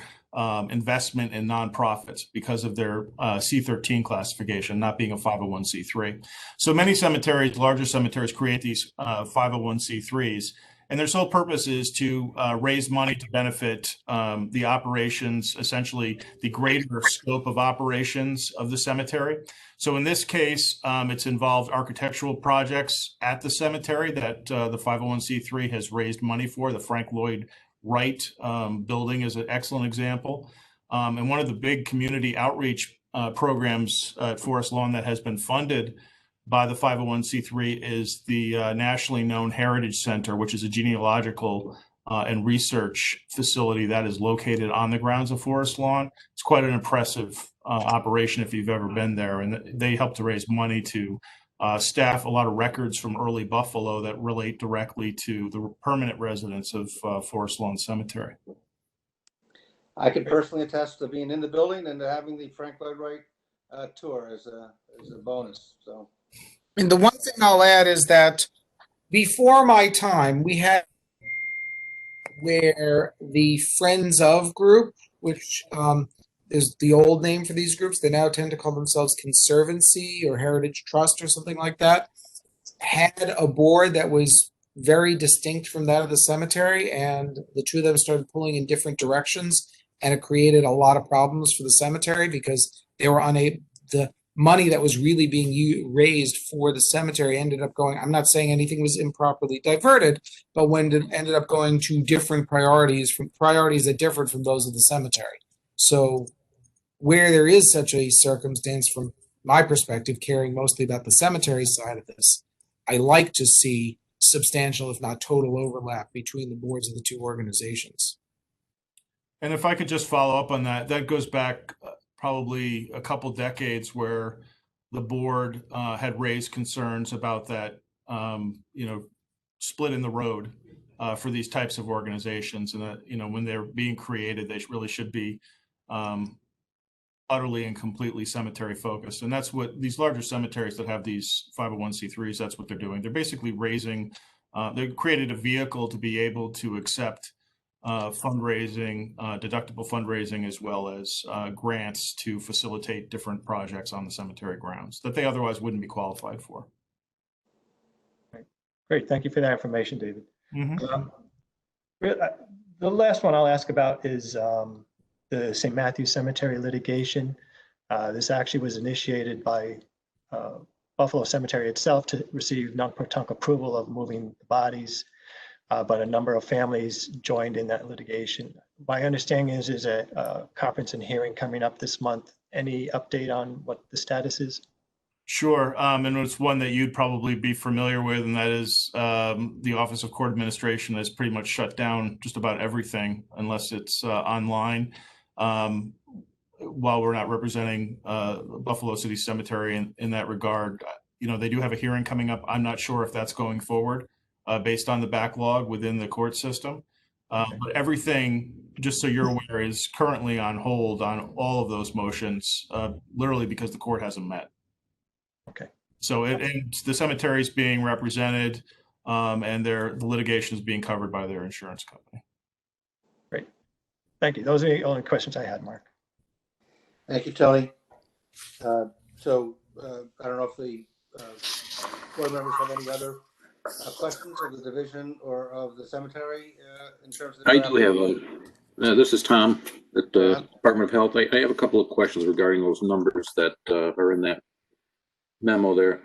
Speaker 7: investment in nonprofits because of their C13 classification, not being a 501c3. So many cemeteries, larger cemeteries, create these 501c3s. And their sole purpose is to raise money to benefit the operations, essentially the greater scope of operations of the cemetery. So in this case, it's involved architectural projects at the cemetery that the 501c3 has raised money for. The Frank Lloyd Wright building is an excellent example. And one of the big community outreach programs at Forest Lawn that has been funded by the 501c3 is the nationally known Heritage Center, which is a genealogical and research facility that is located on the grounds of Forest Lawn. It's quite an impressive operation if you've ever been there, and they help to raise money to staff a lot of records from early Buffalo that relate directly to the permanent residents of Forest Lawn Cemetery.
Speaker 1: I can personally attest to being in the building and to having the Frank Lloyd Wright tour as a bonus. So,
Speaker 4: And the one thing I'll add is that before my time, we had where the Friends of group, which is the old name for these groups, they now tend to call themselves Conservancy or Heritage Trust or something like that, had a board that was very distinct from that of the cemetery, and the two of them started pulling in different directions, and it created a lot of problems for the cemetery because they were unable, the money that was really being raised for the cemetery ended up going, I'm not saying anything was improperly diverted, but when it ended up going to different priorities, from priorities that differed from those of the cemetery. So where there is such a circumstance, from my perspective, caring mostly about the cemetery side of this, I like to see substantial, if not total, overlap between the boards of the two organizations.
Speaker 7: And if I could just follow up on that, that goes back probably a couple decades where the board had raised concerns about that, split in the road for these types of organizations, and that, when they're being created, they really should be utterly and completely cemetery focused. And that's what these larger cemeteries that have these 501c3s, that's what they're doing. They're basically raising, they created a vehicle to be able to accept fundraising, deductible fundraising, as well as grants to facilitate different projects on the cemetery grounds that they otherwise wouldn't be qualified for.
Speaker 5: Great, thank you for that information, David.
Speaker 7: Mm-hmm.
Speaker 5: The last one I'll ask about is the St. Matthews Cemetery litigation. This actually was initiated by Buffalo Cemetery itself to receive non-protunct approval of moving the bodies, but a number of families joined in that litigation. My understanding is there's a conference and hearing coming up this month. Any update on what the status is?
Speaker 7: Sure, and it's one that you'd probably be familiar with, and that is the Office of Court Administration has pretty much shut down just about everything unless it's online. While we're not representing Buffalo City Cemetery in that regard, they do have a hearing coming up. I'm not sure if that's going forward based on the backlog within the court system. But everything, just so you're aware, is currently on hold on all of those motions, literally because the court hasn't met.
Speaker 5: Okay.
Speaker 7: So and the cemetery is being represented, and the litigation is being covered by their insurance company.
Speaker 5: Great. Thank you. Those are the only questions I had, Mark.
Speaker 1: thank you, Tony. So I don't know if the board members have any other questions of the division or of the cemetery in terms of.
Speaker 2: I do have this is Tom at the Department of Health. I have a couple of questions regarding those numbers that are in that memo there.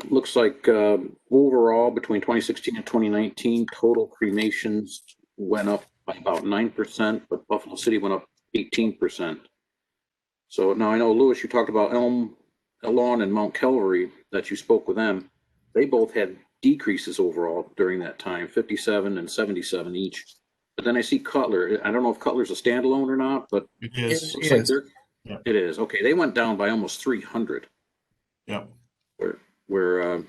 Speaker 2: Looks like overall between 2016 and 2019, total cremations went up by about 9%, but Buffalo City went up 18%. So now I know, Lewis, you talked about Elon and Mount Calvary, that you spoke with them. They both had decreases overall during that time, 57 and 77 each. But then I see Cutler. I don't know if Cutler's a standalone or not, but
Speaker 7: It is.
Speaker 2: It is. Okay, they went down by almost 300.
Speaker 7: Yeah.
Speaker 2: Where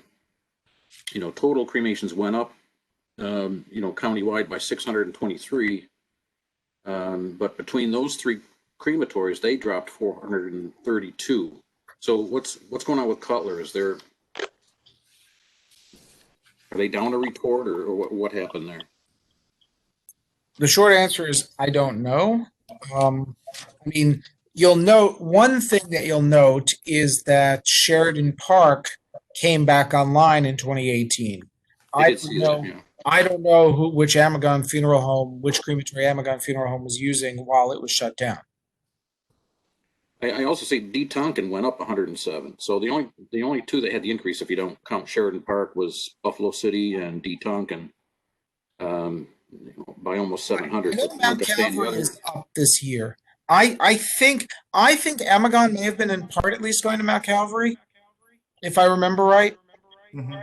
Speaker 2: total cremations went up, countywide by 623. But between those three crematories, they dropped 432. So what's going on with Cutler? Are they down a report, or what happened there?
Speaker 4: The short answer is I don't know. You'll note one thing that you'll note is that Sheridan Park came back online in 2018. I don't know which Amagon funeral home, which crematory Amagon funeral home was using while it was shut down.
Speaker 2: I also see D. Tonkin went up 107. So the only two that had the increase, if you don't count Sheridan Park, was Buffalo City and D. Tonkin by almost 700.
Speaker 4: I know Mount Calvary is up this year. I think Amagon may have been in part at least going to Mount Calvary, if I remember right.
Speaker 7: Mm-hmm.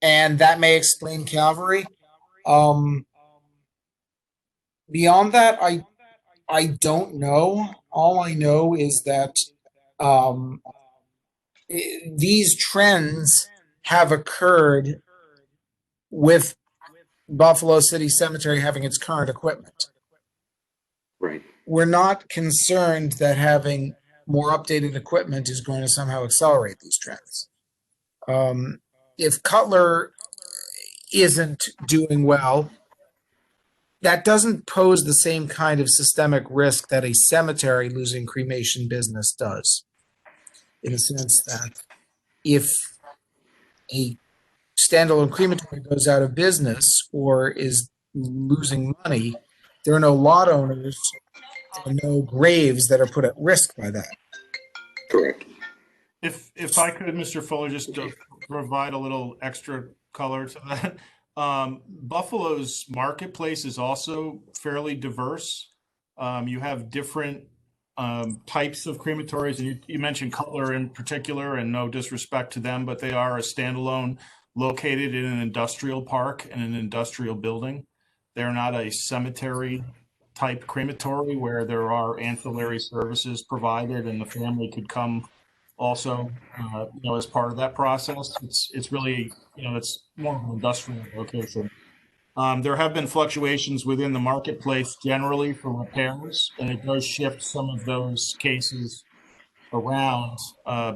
Speaker 4: And that may explain Calvary. Beyond that, I don't know. All I know is that um, these trends have occurred with Buffalo City Cemetery having its current equipment.
Speaker 2: Right.
Speaker 4: We're not concerned that having more updated equipment is going to somehow accelerate these trends. If Cutler isn't doing well, that doesn't pose the same kind of systemic risk that a cemetery losing cremation business does. In the sense that if a standalone crematory goes out of business or is losing money, there are no lot owners and no graves that are put at risk by that.
Speaker 2: Correct.
Speaker 7: If I could, Mr. Fuller, just to provide a little extra color to that. Buffalo's marketplace is also fairly diverse. You have different types of crematories, and you mentioned Cutler in particular, and no disrespect to them, but they are a standalone located in an industrial park and an industrial building. They're not a cemetery type crematory where there are ancillary services provided and the family could come also, as part of that process. It's really, it's more of an industrial location. There have been fluctuations within the marketplace generally for repairs, and it does shift some of those cases around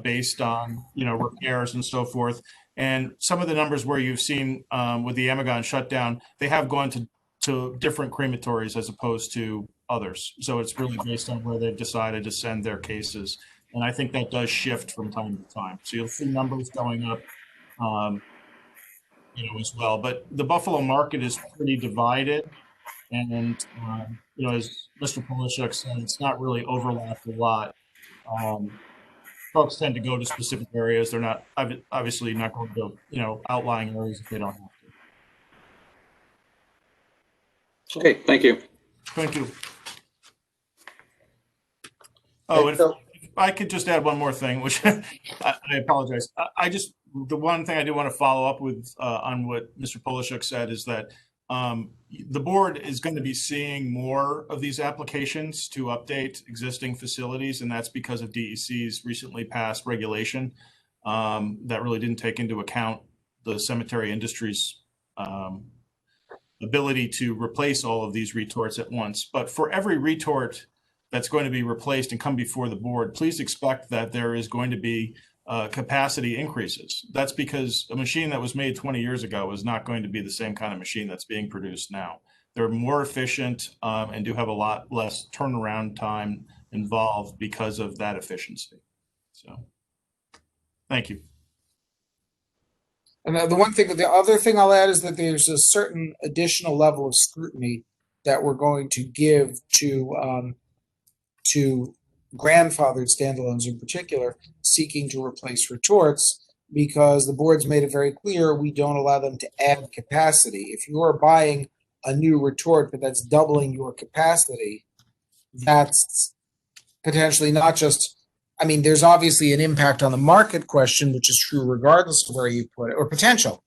Speaker 7: based on, repairs and so forth. And some of the numbers where you've seen with the Amagon shutdown, they have gone to different crematories as opposed to others. So it's really based on where they've decided to send their cases. And I think that does shift from time to time. So you'll see numbers going up, as well. But the Buffalo market is pretty divided. And, as Mr. Polishuk said, it's not really overlapped a lot. Folks tend to go to specific areas. They're not obviously not going to, outlying areas if they don't have to.
Speaker 2: Okay, thank you.
Speaker 7: Thank you. Oh, and if I could just add one more thing, which I apologize. The one thing I do want to follow up with on what Mr. Polishuk said is that the board is going to be seeing more of these applications to update existing facilities, and that's because of DEC's recently passed regulation that really didn't take into account the cemetery industry's ability to replace all of these retorts at once. But for every retort that's going to be replaced and come before the board, please expect that there is going to be capacity increases. That's because a machine that was made 20 years ago is not going to be the same kind of machine that's being produced now. They're more efficient and do have a lot less turnaround time involved because of that efficiency. So, thank you.
Speaker 4: And the other thing I'll add is that there's a certain additional level of scrutiny that we're going to give to grandfathered standalones in particular, seeking to replace retorts, because the board's made it very clear we don't allow them to add capacity. If you're buying a new retort, but that's doubling your capacity, that's potentially not just, there's obviously an impact on the market question, which is true regardless of where you put it, or potential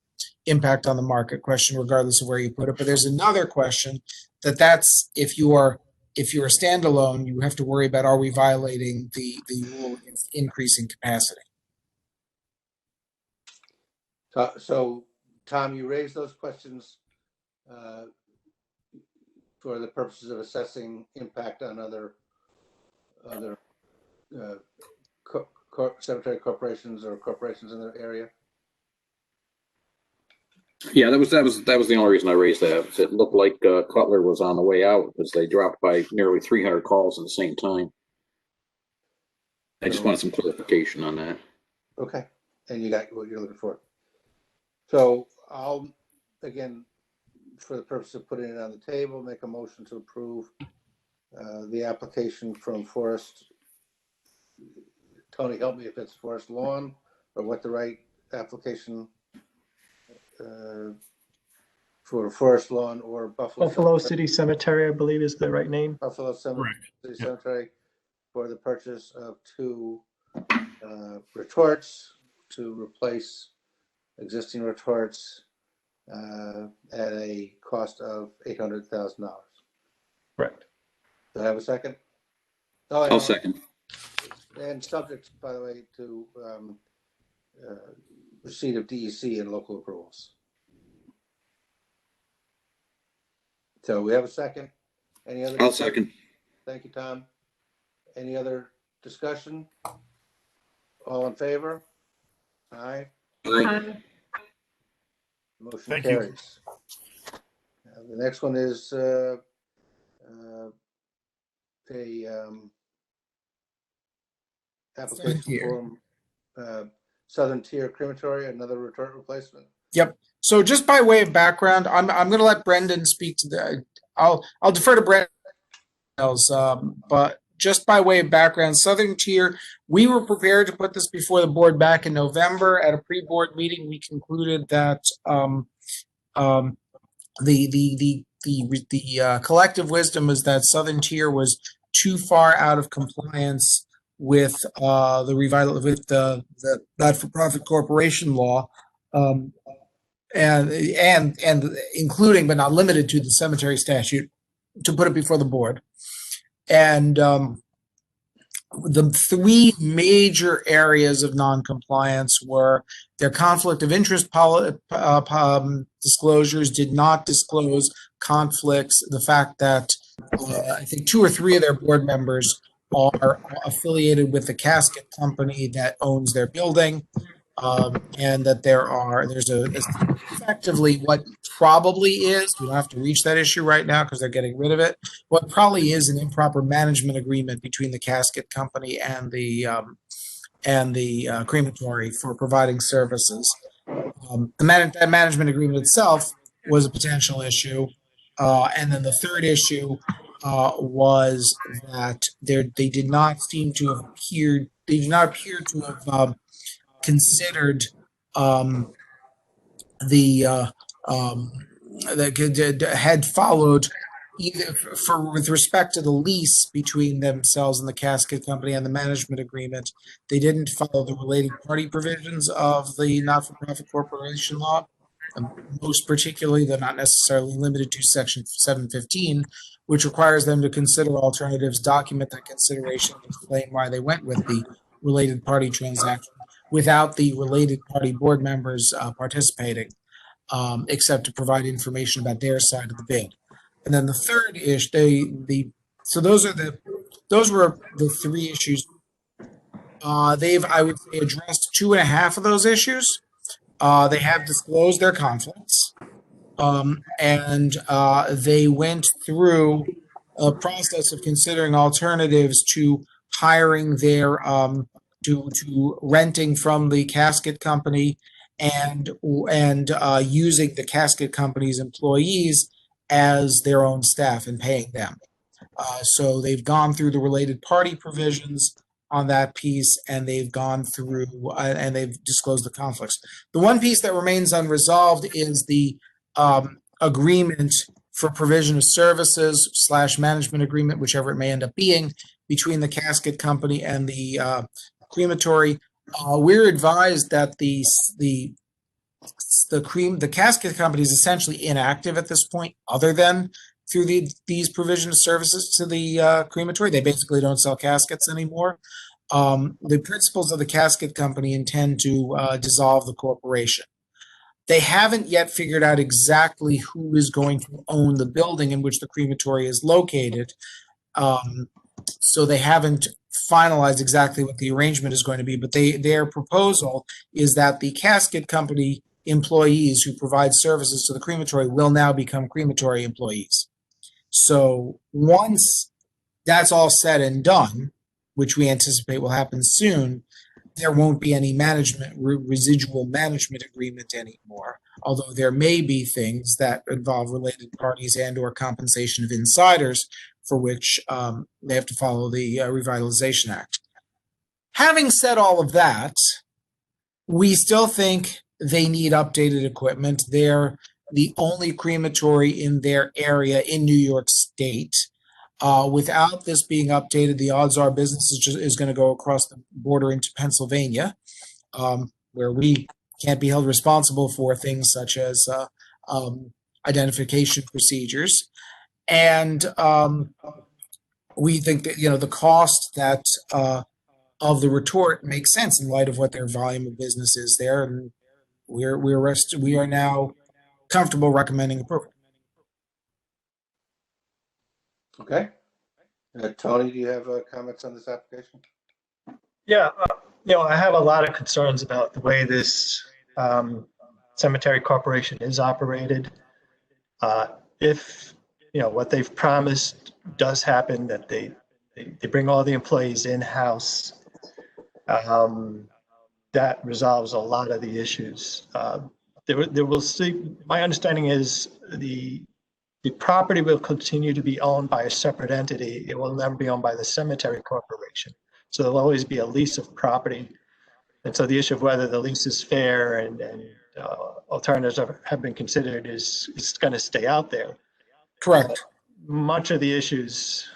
Speaker 4: impact on the market question regardless of where you put it. But there's another question that's if you're a standalone, you have to worry about, are we violating the rule against increasing capacity?
Speaker 1: So, Tom, you raised those questions for the purposes of assessing impact on other cemetery corporations or corporations in the area?
Speaker 2: Yeah, that was the only reason I raised that. It looked like Cutler was on the way out because they dropped by nearly 300 calls at the same time. I just wanted some clarification on that.
Speaker 1: Okay, and you got what you're looking for. So I'll, again, for the purpose of putting it on the table, make a motion to approve the application from Forest. Tony, help me if it's Forest Lawn or what the right application for Forest Lawn or
Speaker 5: Buffalo City Cemetery, I believe is the right name.
Speaker 1: Buffalo City Cemetery for the purchase of 2 retorts to replace existing retorts at a cost of $800,000.
Speaker 5: Correct.
Speaker 1: Do I have a second? Oh,
Speaker 2: I'll second.
Speaker 1: And subject, by the way, to receipt of DEC and local approvals. So we have a second. Any other?
Speaker 2: I'll
Speaker 1: discussion?
Speaker 2: second.
Speaker 1: Thank you, Tom. Any other discussion? All in favor? Aye.
Speaker 2: Aye.
Speaker 1: Motion
Speaker 7: Thank you.
Speaker 1: carries. The next one is a application
Speaker 4: Tier.
Speaker 1: for Southern Tier Crematory, another retort replacement.
Speaker 4: Yep. So just by way of background, I'm going to let Brendan speak to the. I'll defer to Brendan. But just by way of background, Southern Tier, we were prepared to put this before the board back in November. At a pre-board meeting, we concluded that the collective wisdom is that Southern Tier was too far out of compliance with the not-for-profit corporation law, and including but not limited to the cemetery statute, to put it before the board. And the three major areas of noncompliance were their conflict of interest disclosures did not disclose conflicts. The fact that I think 2 or 3 of their board members are affiliated with the casket company that owns their building, and that there's effectively what probably is, we don't have to reach that issue right now because they're getting rid of it, what probably is an improper management agreement between the casket company and the crematory for providing services. That management agreement itself was a potential issue. And then the third issue was that they did not appear to have considered that had followed either with respect to the lease between themselves and the casket company and the management agreement. They didn't follow the related party provisions of the not-for-profit corporation law. Most particularly, they're not necessarily limited to Section 715, which requires them to consider alternatives, document that consideration, and explain why they went with the related party transaction without the related party board members participating, except to provide information about their side of the bid. And then the third issue, so those were the 3 issues. They've, I would say, addressed 2.5 of those issues. They have disclosed their conflicts, and they went through a process of considering alternatives to hiring their to renting from the casket company and using the casket company's employees as their own staff and paying them. So they've gone through the related party provisions on that piece, and they've gone through and they've disclosed the conflicts. The one piece that remains unresolved is the agreement for provision of services / management agreement, whichever it may end up being, between the casket company and the crematory. We're advised that the casket company is essentially inactive at this point, other than through these provision of services to the crematory. They basically don't sell caskets anymore. The principals of the casket company intend to dissolve the corporation. They haven't yet figured out exactly who is going to own the building in which the crematory is located. So they haven't finalized exactly what the arrangement is going to be, but their proposal is that the casket company employees who provide services to the crematory will now become crematory employees. So once that's all said and done, which we anticipate will happen soon, there won't be any residual management agreement anymore, although there may be things that involve related parties and or compensation of insiders for which they have to follow the Revitalization Act. Having said all of that, we still think they need updated equipment. They're the only crematory in their area in New York State. Without this being updated, the odds are business is going to go across the border into Pennsylvania, where we can't be held responsible for things such as identification procedures. And we think that, the cost that of the retort makes sense in light of what their volume of business is there. And we are now comfortable recommending approval.
Speaker 1: Okay. Tony, do you have comments on this application?
Speaker 5: Yeah, I have a lot of concerns about the way this cemetery corporation is operated. If, what they've promised does happen, that they bring all the employees in-house, that resolves a lot of the issues. My understanding is the property will continue to be owned by a separate entity. It will never be owned by the cemetery corporation. So there'll always be a lease of property. And so the issue of whether the lease is fair and alternatives have been considered is going to stay out there.
Speaker 4: Correct.
Speaker 5: Much of the issues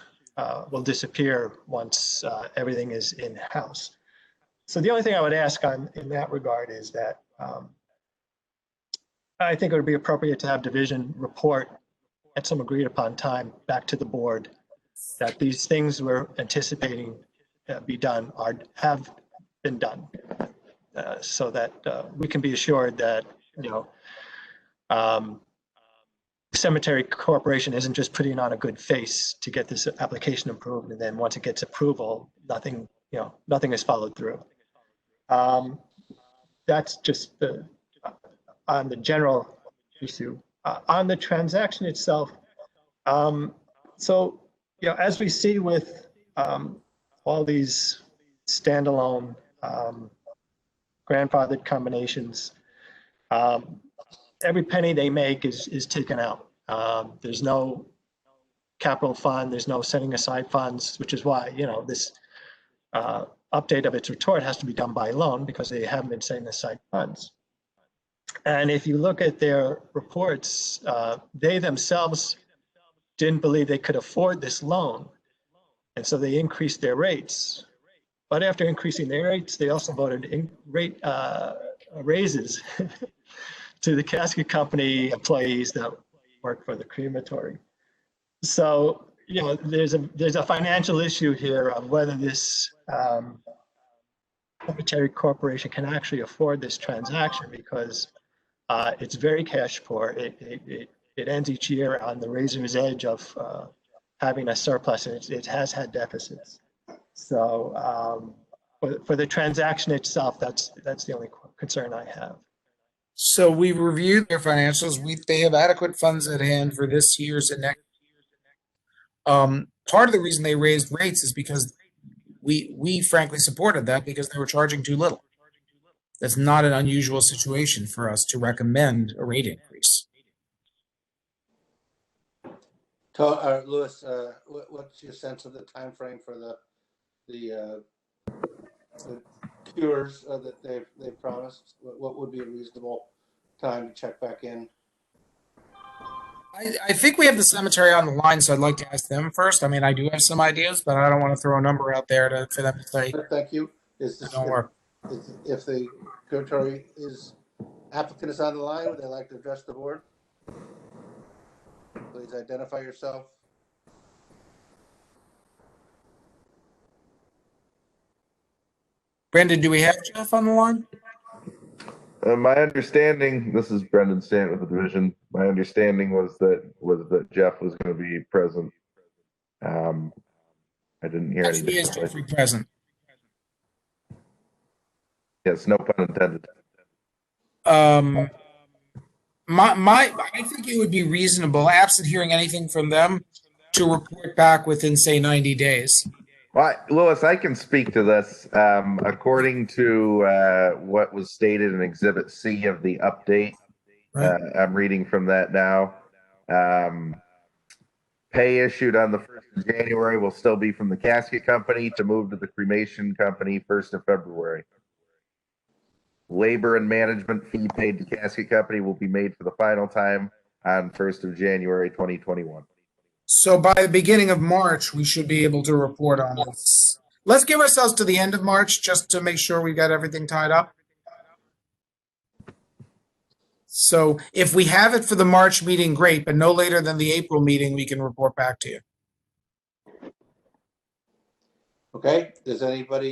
Speaker 5: will disappear once everything is in-house. So the only thing I would ask in that regard is that I think it would be appropriate to have division report at some agreed upon time back to the board that these things we're anticipating be done have been done, so that we can be assured that cemetery corporation isn't just putting on a good face to get this application approved, and then once it gets approval, nothing is followed through. That's just on the general issue. On the transaction itself, so as we see with all these standalone grandfathered combinations, every penny they make is taken out. There's no capital fund, there's no setting aside funds, which is why this update of its retort has to be done by loan, because they haven't been setting aside funds. And if you look at their reports, they themselves didn't believe they could afford this loan. And so they increased their rates. But after increasing their rates, they also voted raises to the casket company employees that work for the crematory. So, there's a financial issue here of whether this cemetery corporation can actually afford this transaction, because it's very cash poor. It ends each year on the razor's edge of having a surplus, and it has had deficits. So for the transaction itself, that's the only concern I have.
Speaker 4: So we reviewed their financials. They have adequate funds at hand for this year's and next. Part of the reason they raised rates is because we frankly supported that, because they were charging too little. That's not an unusual situation for us to recommend a rate increase.
Speaker 1: Louis, what's your sense of the time frame for the cures that they've promised? What would be a reasonable time to check back in?
Speaker 4: I think we have the cemetery on the line, so I'd like to ask them first. I mean, I do have some ideas, but I don't want to throw a number out there for them to say,
Speaker 1: Thank you.
Speaker 4: don't work.
Speaker 1: If the crematory applicant is on the line, would they like to address the board? Please identify yourself.
Speaker 4: Brendan, do we have Jeff on the line?
Speaker 8: My understanding, this is Brendan Stant with the division. My understanding was that Jeff was going to be present. I didn't hear anything.
Speaker 4: He is Jeffrey present.
Speaker 8: Yes, no pun intended.
Speaker 4: I think it would be reasonable, absent hearing anything from them, to report back within, say, 90 days.
Speaker 8: Well, Louis, I can speak to this. According to what was stated in Exhibit C of the update,
Speaker 4: Right.
Speaker 8: I'm reading from that now. Pay issued on the 1st of January will still be from the casket company to move to the cremation company 1st of February. Labor and management fee paid to casket company will be made for the final time on 1st of January 2021.
Speaker 4: So by the beginning of March, we should be able to report on this. Let's give ourselves to the end of March just to make sure we got everything tied up. So if we have it for the March meeting, great, but no later than the April meeting, we can report back to you.
Speaker 1: Okay, does any board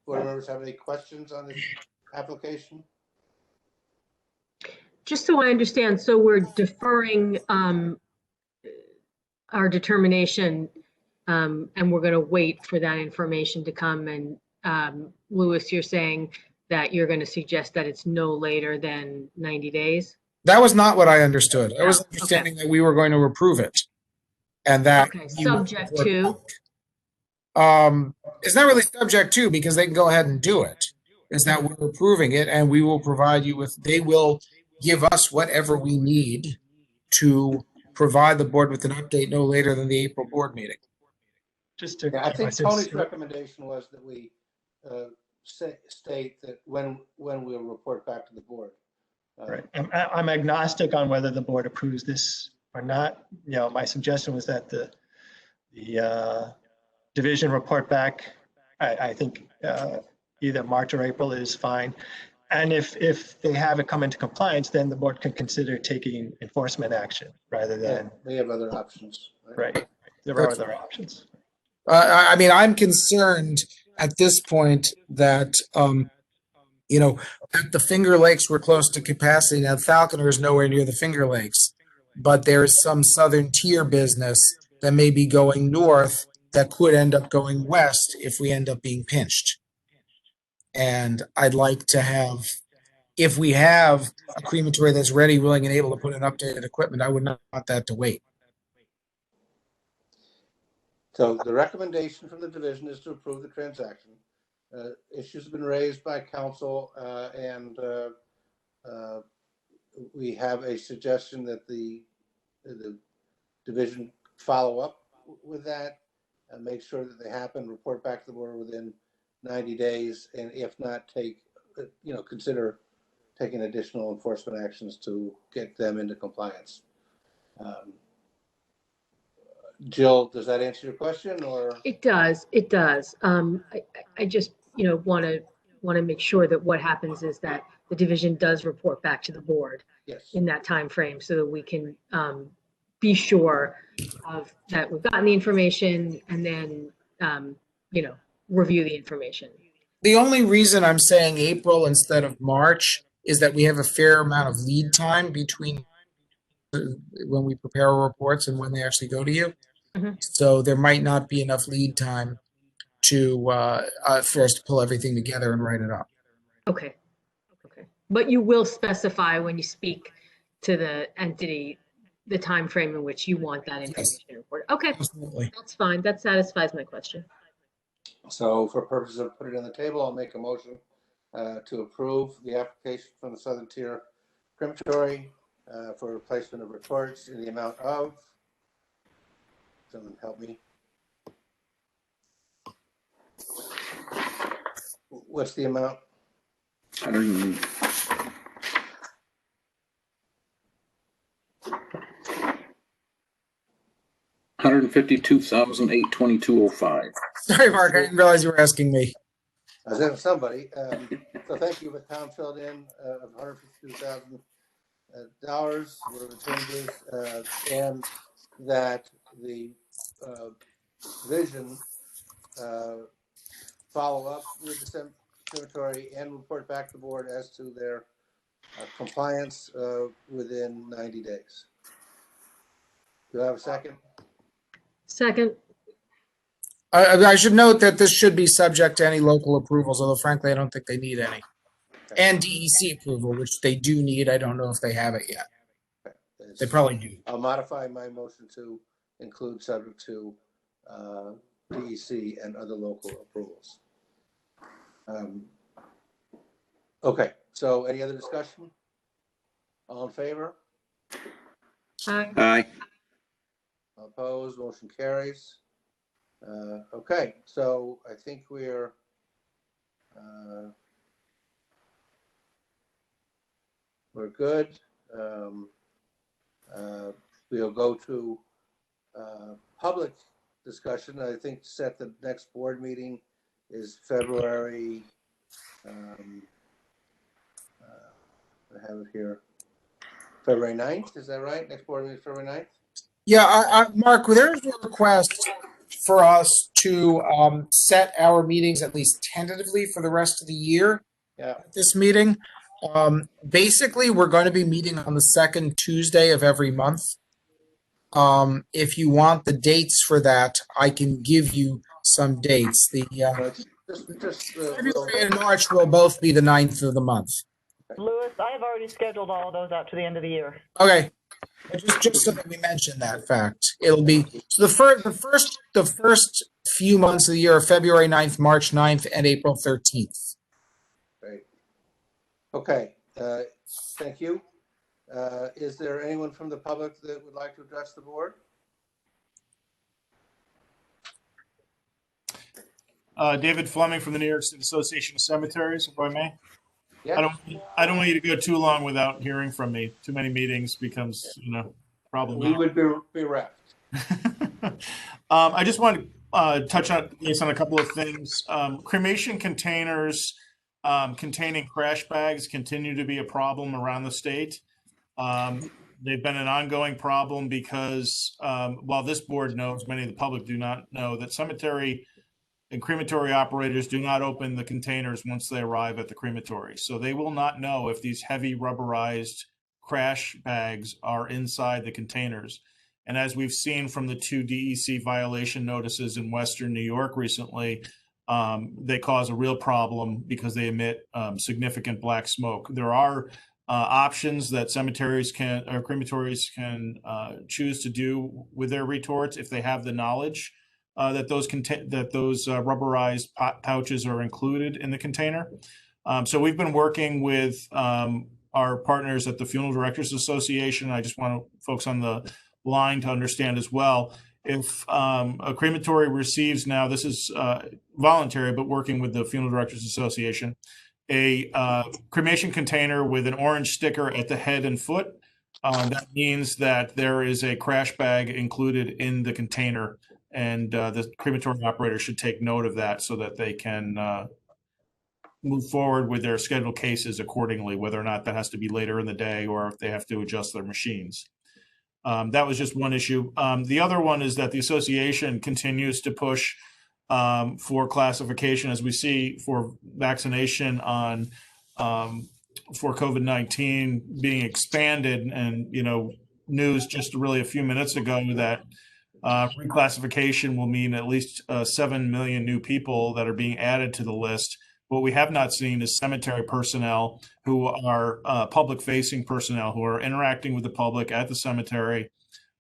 Speaker 1: members have any questions on this application?
Speaker 3: Just so I understand, so we're deferring our determination, and we're going to wait for that information to come. And Louis, you're saying that you're going to suggest that it's no later than 90 days?
Speaker 4: That was not what I understood. I was
Speaker 3: Oh, okay.
Speaker 4: understanding that we were going to approve it. And that.
Speaker 3: Okay,
Speaker 4: we would
Speaker 3: subject
Speaker 4: report
Speaker 3: to?
Speaker 4: back. It's not really subject to, because they can go ahead and do it. Is that we're approving it, and we will provide you with, they will give us whatever we need to provide the board with an update no later than the April board meeting.
Speaker 5: Just to.
Speaker 1: Yeah, I think Tony's recommendation was that we state that when we'll report back to the board.
Speaker 5: Right. I'm agnostic on whether the board approves this or not. You know, my suggestion was that the division report back. I think either March or April is fine. And if they have it come into compliance, then the board can consider taking enforcement action rather than.
Speaker 1: We have other options.
Speaker 5: Right. There are other options.
Speaker 4: I mean, I'm concerned at this point that, at the Finger Lakes, we're close to capacity. Now, Falconer is nowhere near the Finger Lakes, but there is some southern tier business that may be going north that could end up going west if we end up being pinched. And I'd like to have, if we have a crematory that's ready, willing, and able to put in updated equipment, I would not want that to wait.
Speaker 1: So the recommendation from the division is to approve the transaction. Issues have been raised by council, and we have a suggestion that the division follow up with that and make sure that they happen, report back to the board within 90 days, and if not, consider taking additional enforcement actions to get them into compliance. Jill, does that answer your question, or?
Speaker 3: It does. It does. I just, want to make sure that what happens is that the division does report back to the board
Speaker 1: Yes.
Speaker 3: in that time frame, so that we can be sure of that we've gotten the information and then, review the information.
Speaker 4: The only reason I'm saying April instead of March is that we have a fair amount of lead time between when we prepare our reports and when they actually go to you.
Speaker 3: Mhm.
Speaker 4: So there might not be enough lead time to for us to pull everything together and write it up.
Speaker 3: Okay. Okay. But you will specify when you speak to the entity, the time frame in which you want that information reported. Okay,
Speaker 4: Absolutely.
Speaker 3: that's fine. That satisfies my question.
Speaker 1: So for purposes of putting it on the table, I'll make a motion to approve the application from the Southern Tier Crematory for replacement of reports in the amount of, someone help me. What's the amount?
Speaker 2: $152,822.05.
Speaker 4: Sorry, Mark, I didn't realize you were asking me.
Speaker 1: I was asking somebody. So thank you, but Tom filled in of $152,000 were the changes, and that the division follow up with the cemetery and report back to the board as to their compliance within 90 days. Do I have a second?
Speaker 3: Second.
Speaker 4: I should note that this should be subject to any local approvals, although frankly, I don't think they need any.
Speaker 1: Okay.
Speaker 4: And DEC approval, which they do need. I don't know if they have it yet.
Speaker 1: Okay.
Speaker 4: They probably do.
Speaker 1: I'll modify my motion to include subject to DEC and other local approvals. Okay, so any other discussion? All in favor?
Speaker 3: Aye.
Speaker 2: Aye.
Speaker 1: Opposed, motion carries. Okay, so I think we're good. We'll go to public discussion. I think set the next board meeting is February. I have it here. February 9th, is that right? Next board meeting is February 9th?
Speaker 4: Yeah, Mark, there's a request for us to set our meetings at least tentatively for the rest of the year.
Speaker 1: Yeah.
Speaker 4: At this meeting, basically, we're going to be meeting on the second Tuesday of every month. If you want the dates for that, I can give you some dates. The February and March will both be the 9th of the month.
Speaker 6: Louis, I've already scheduled all of those out to the end of the year.
Speaker 4: Okay. Just so that we mention that fact, it'll be so the first few months of the year are February 9th, March 9th, and April 13th.
Speaker 1: Great. Okay, thank you. Is there anyone from the public that would like to address the board?
Speaker 7: David Fleming from the New York State Association of Cemeteries, if I may.
Speaker 1: Yeah.
Speaker 7: I don't want you to go too long without hearing from me. Too many meetings becomes, problematic.
Speaker 1: We would be bereft.
Speaker 7: I just want to touch on a couple of things. Cremation containers containing crash bags continue to be a problem around the state. They've been an ongoing problem because while this board knows, many of the public do not know that cemetery and crematory operators do not open the containers once they arrive at the crematory. So they will not know if these heavy rubberized crash bags are inside the containers. And as we've seen from the 2 DEC violation notices in Western New York recently, they cause a real problem because they emit significant black smoke. There are options that cemeteries or crematories can choose to do with their retorts if they have the knowledge that those rubberized pouches are included in the container. So we've been working with our partners at the Funeral Directors Association. I just want folks on the line to understand as well. If a crematory receives now, this is voluntary, but working with the Funeral Directors Association, a cremation container with an orange sticker at the head and foot, that means that there is a crash bag included in the container. And the crematory operator should take note of that so that they can move forward with their scheduled cases accordingly, whether or not that has to be later in the day or if they have to adjust their machines. That was just one issue. The other one is that the association continues to push for classification, as we see for vaccination on for COVID-19 being expanded, and news just really a few minutes ago that reclassification will mean at least 7 million new people that are being added to the list. What we have not seen is cemetery personnel who are public-facing personnel who are interacting with the public at the cemetery.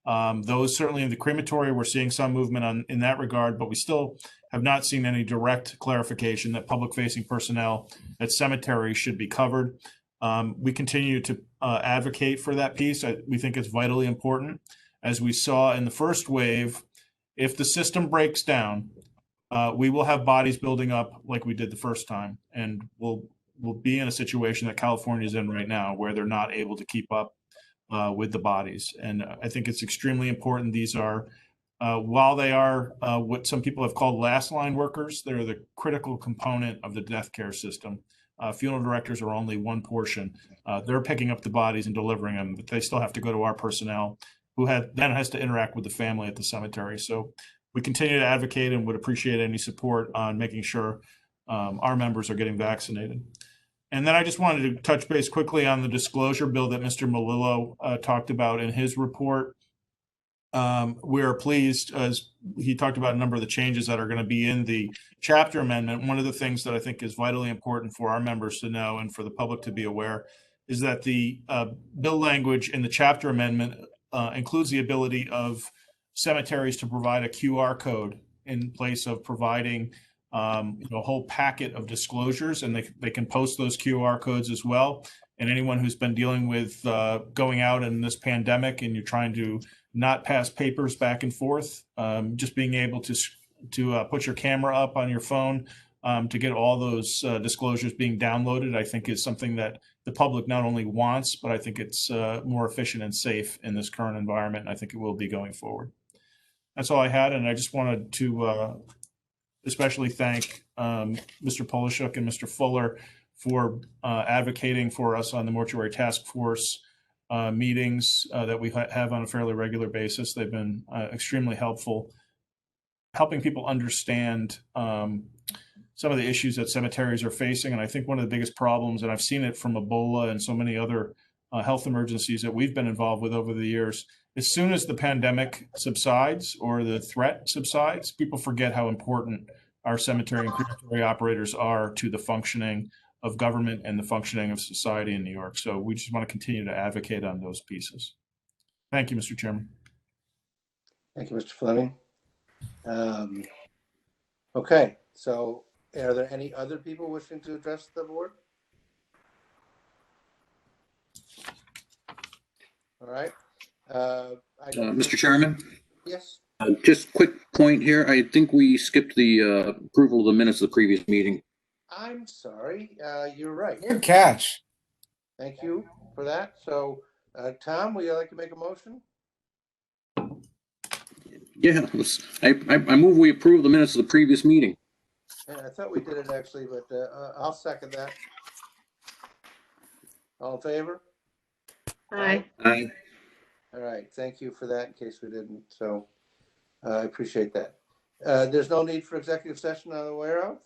Speaker 7: Those certainly in the crematory, we're seeing some movement in that regard, but we still have not seen any direct clarification that public-facing personnel at cemeteries should be covered. We continue to advocate for that piece. We think it's vitally important. As we saw in the first wave, if the system breaks down, we will have bodies building up like we did the first time, and we'll be in a situation that California is in right now, where they're not able to keep up with the bodies. And I think it's extremely important. These are, while they are what some people have called last line workers, they're the critical component of the death care system. Funeral directors are only one portion. They're picking up the bodies and delivering them, but they still have to go to our personnel, who then has to interact with the family at the cemetery. So we continue to advocate and would appreciate any support on making sure our members are getting vaccinated. And then I just wanted to touch base quickly on the disclosure bill that Mr. Melillo talked about in his report. We are pleased, as he talked about a number of the changes that are going to be in the chapter amendment. One of the things that I think is vitally important for our members to know and for the public to be aware is that the bill language in the chapter amendment includes the ability of cemeteries to provide a QR code in place of providing a whole packet of disclosures, and they can post those QR codes as well. And anyone who's been dealing with going out in this pandemic and you're trying to not pass papers back and forth, just being able to put your camera up on your phone to get all those disclosures being downloaded, I think is something that the public not only wants, but I think it's more efficient and safe in this current environment. And I think it will be going forward. That's all I had. And I just wanted to especially thank Mr. Polishuk and Mr. Fuller for advocating for us on the mortuary task force meetings that we have on a fairly regular basis. They've been extremely helpful, helping people understand some of the issues that cemeteries are facing. And I think one of the biggest problems, and I've seen it from Ebola and so many other health emergencies that we've been involved with over the years, as soon as the pandemic subsides or the threat subsides, people forget how important our cemetery and crematory operators are to the functioning of government and the functioning of society in New York. So we just want to continue to advocate on those pieces. Thank you, Mr. Chairman.
Speaker 1: Thank you, Mr. Fleming. Okay, so are there any other people wishing to address the board? All right.
Speaker 2: Mr. Chairman,
Speaker 1: Yes.
Speaker 2: just quick point here. I think we skipped the approval of the minutes of the previous meeting.
Speaker 1: I'm sorry. You're right.
Speaker 4: Good catch.
Speaker 1: Thank you for that. So, Tom, would you like to make a motion?
Speaker 2: Yeah, I move we approve the minutes of the previous meeting.
Speaker 1: Yeah, I thought we did it actually, but I'll second that. All in favor?
Speaker 3: Aye.
Speaker 2: Aye.
Speaker 1: All right. Thank you for that in case we didn't. So I appreciate that. There's no need for executive session I'm aware of.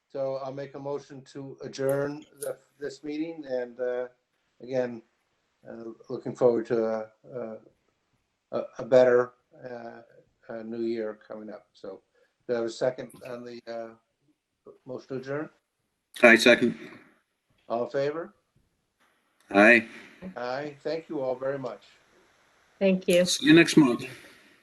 Speaker 1: So I'll make a motion to adjourn this meeting, and again, looking forward to a better new year coming up. So do I have a second on the motion to adjourn?
Speaker 2: Aye, second.
Speaker 1: All in favor?
Speaker 2: Aye.
Speaker 1: Aye. Thank you all very much.
Speaker 3: Thank you.
Speaker 2: See you next month.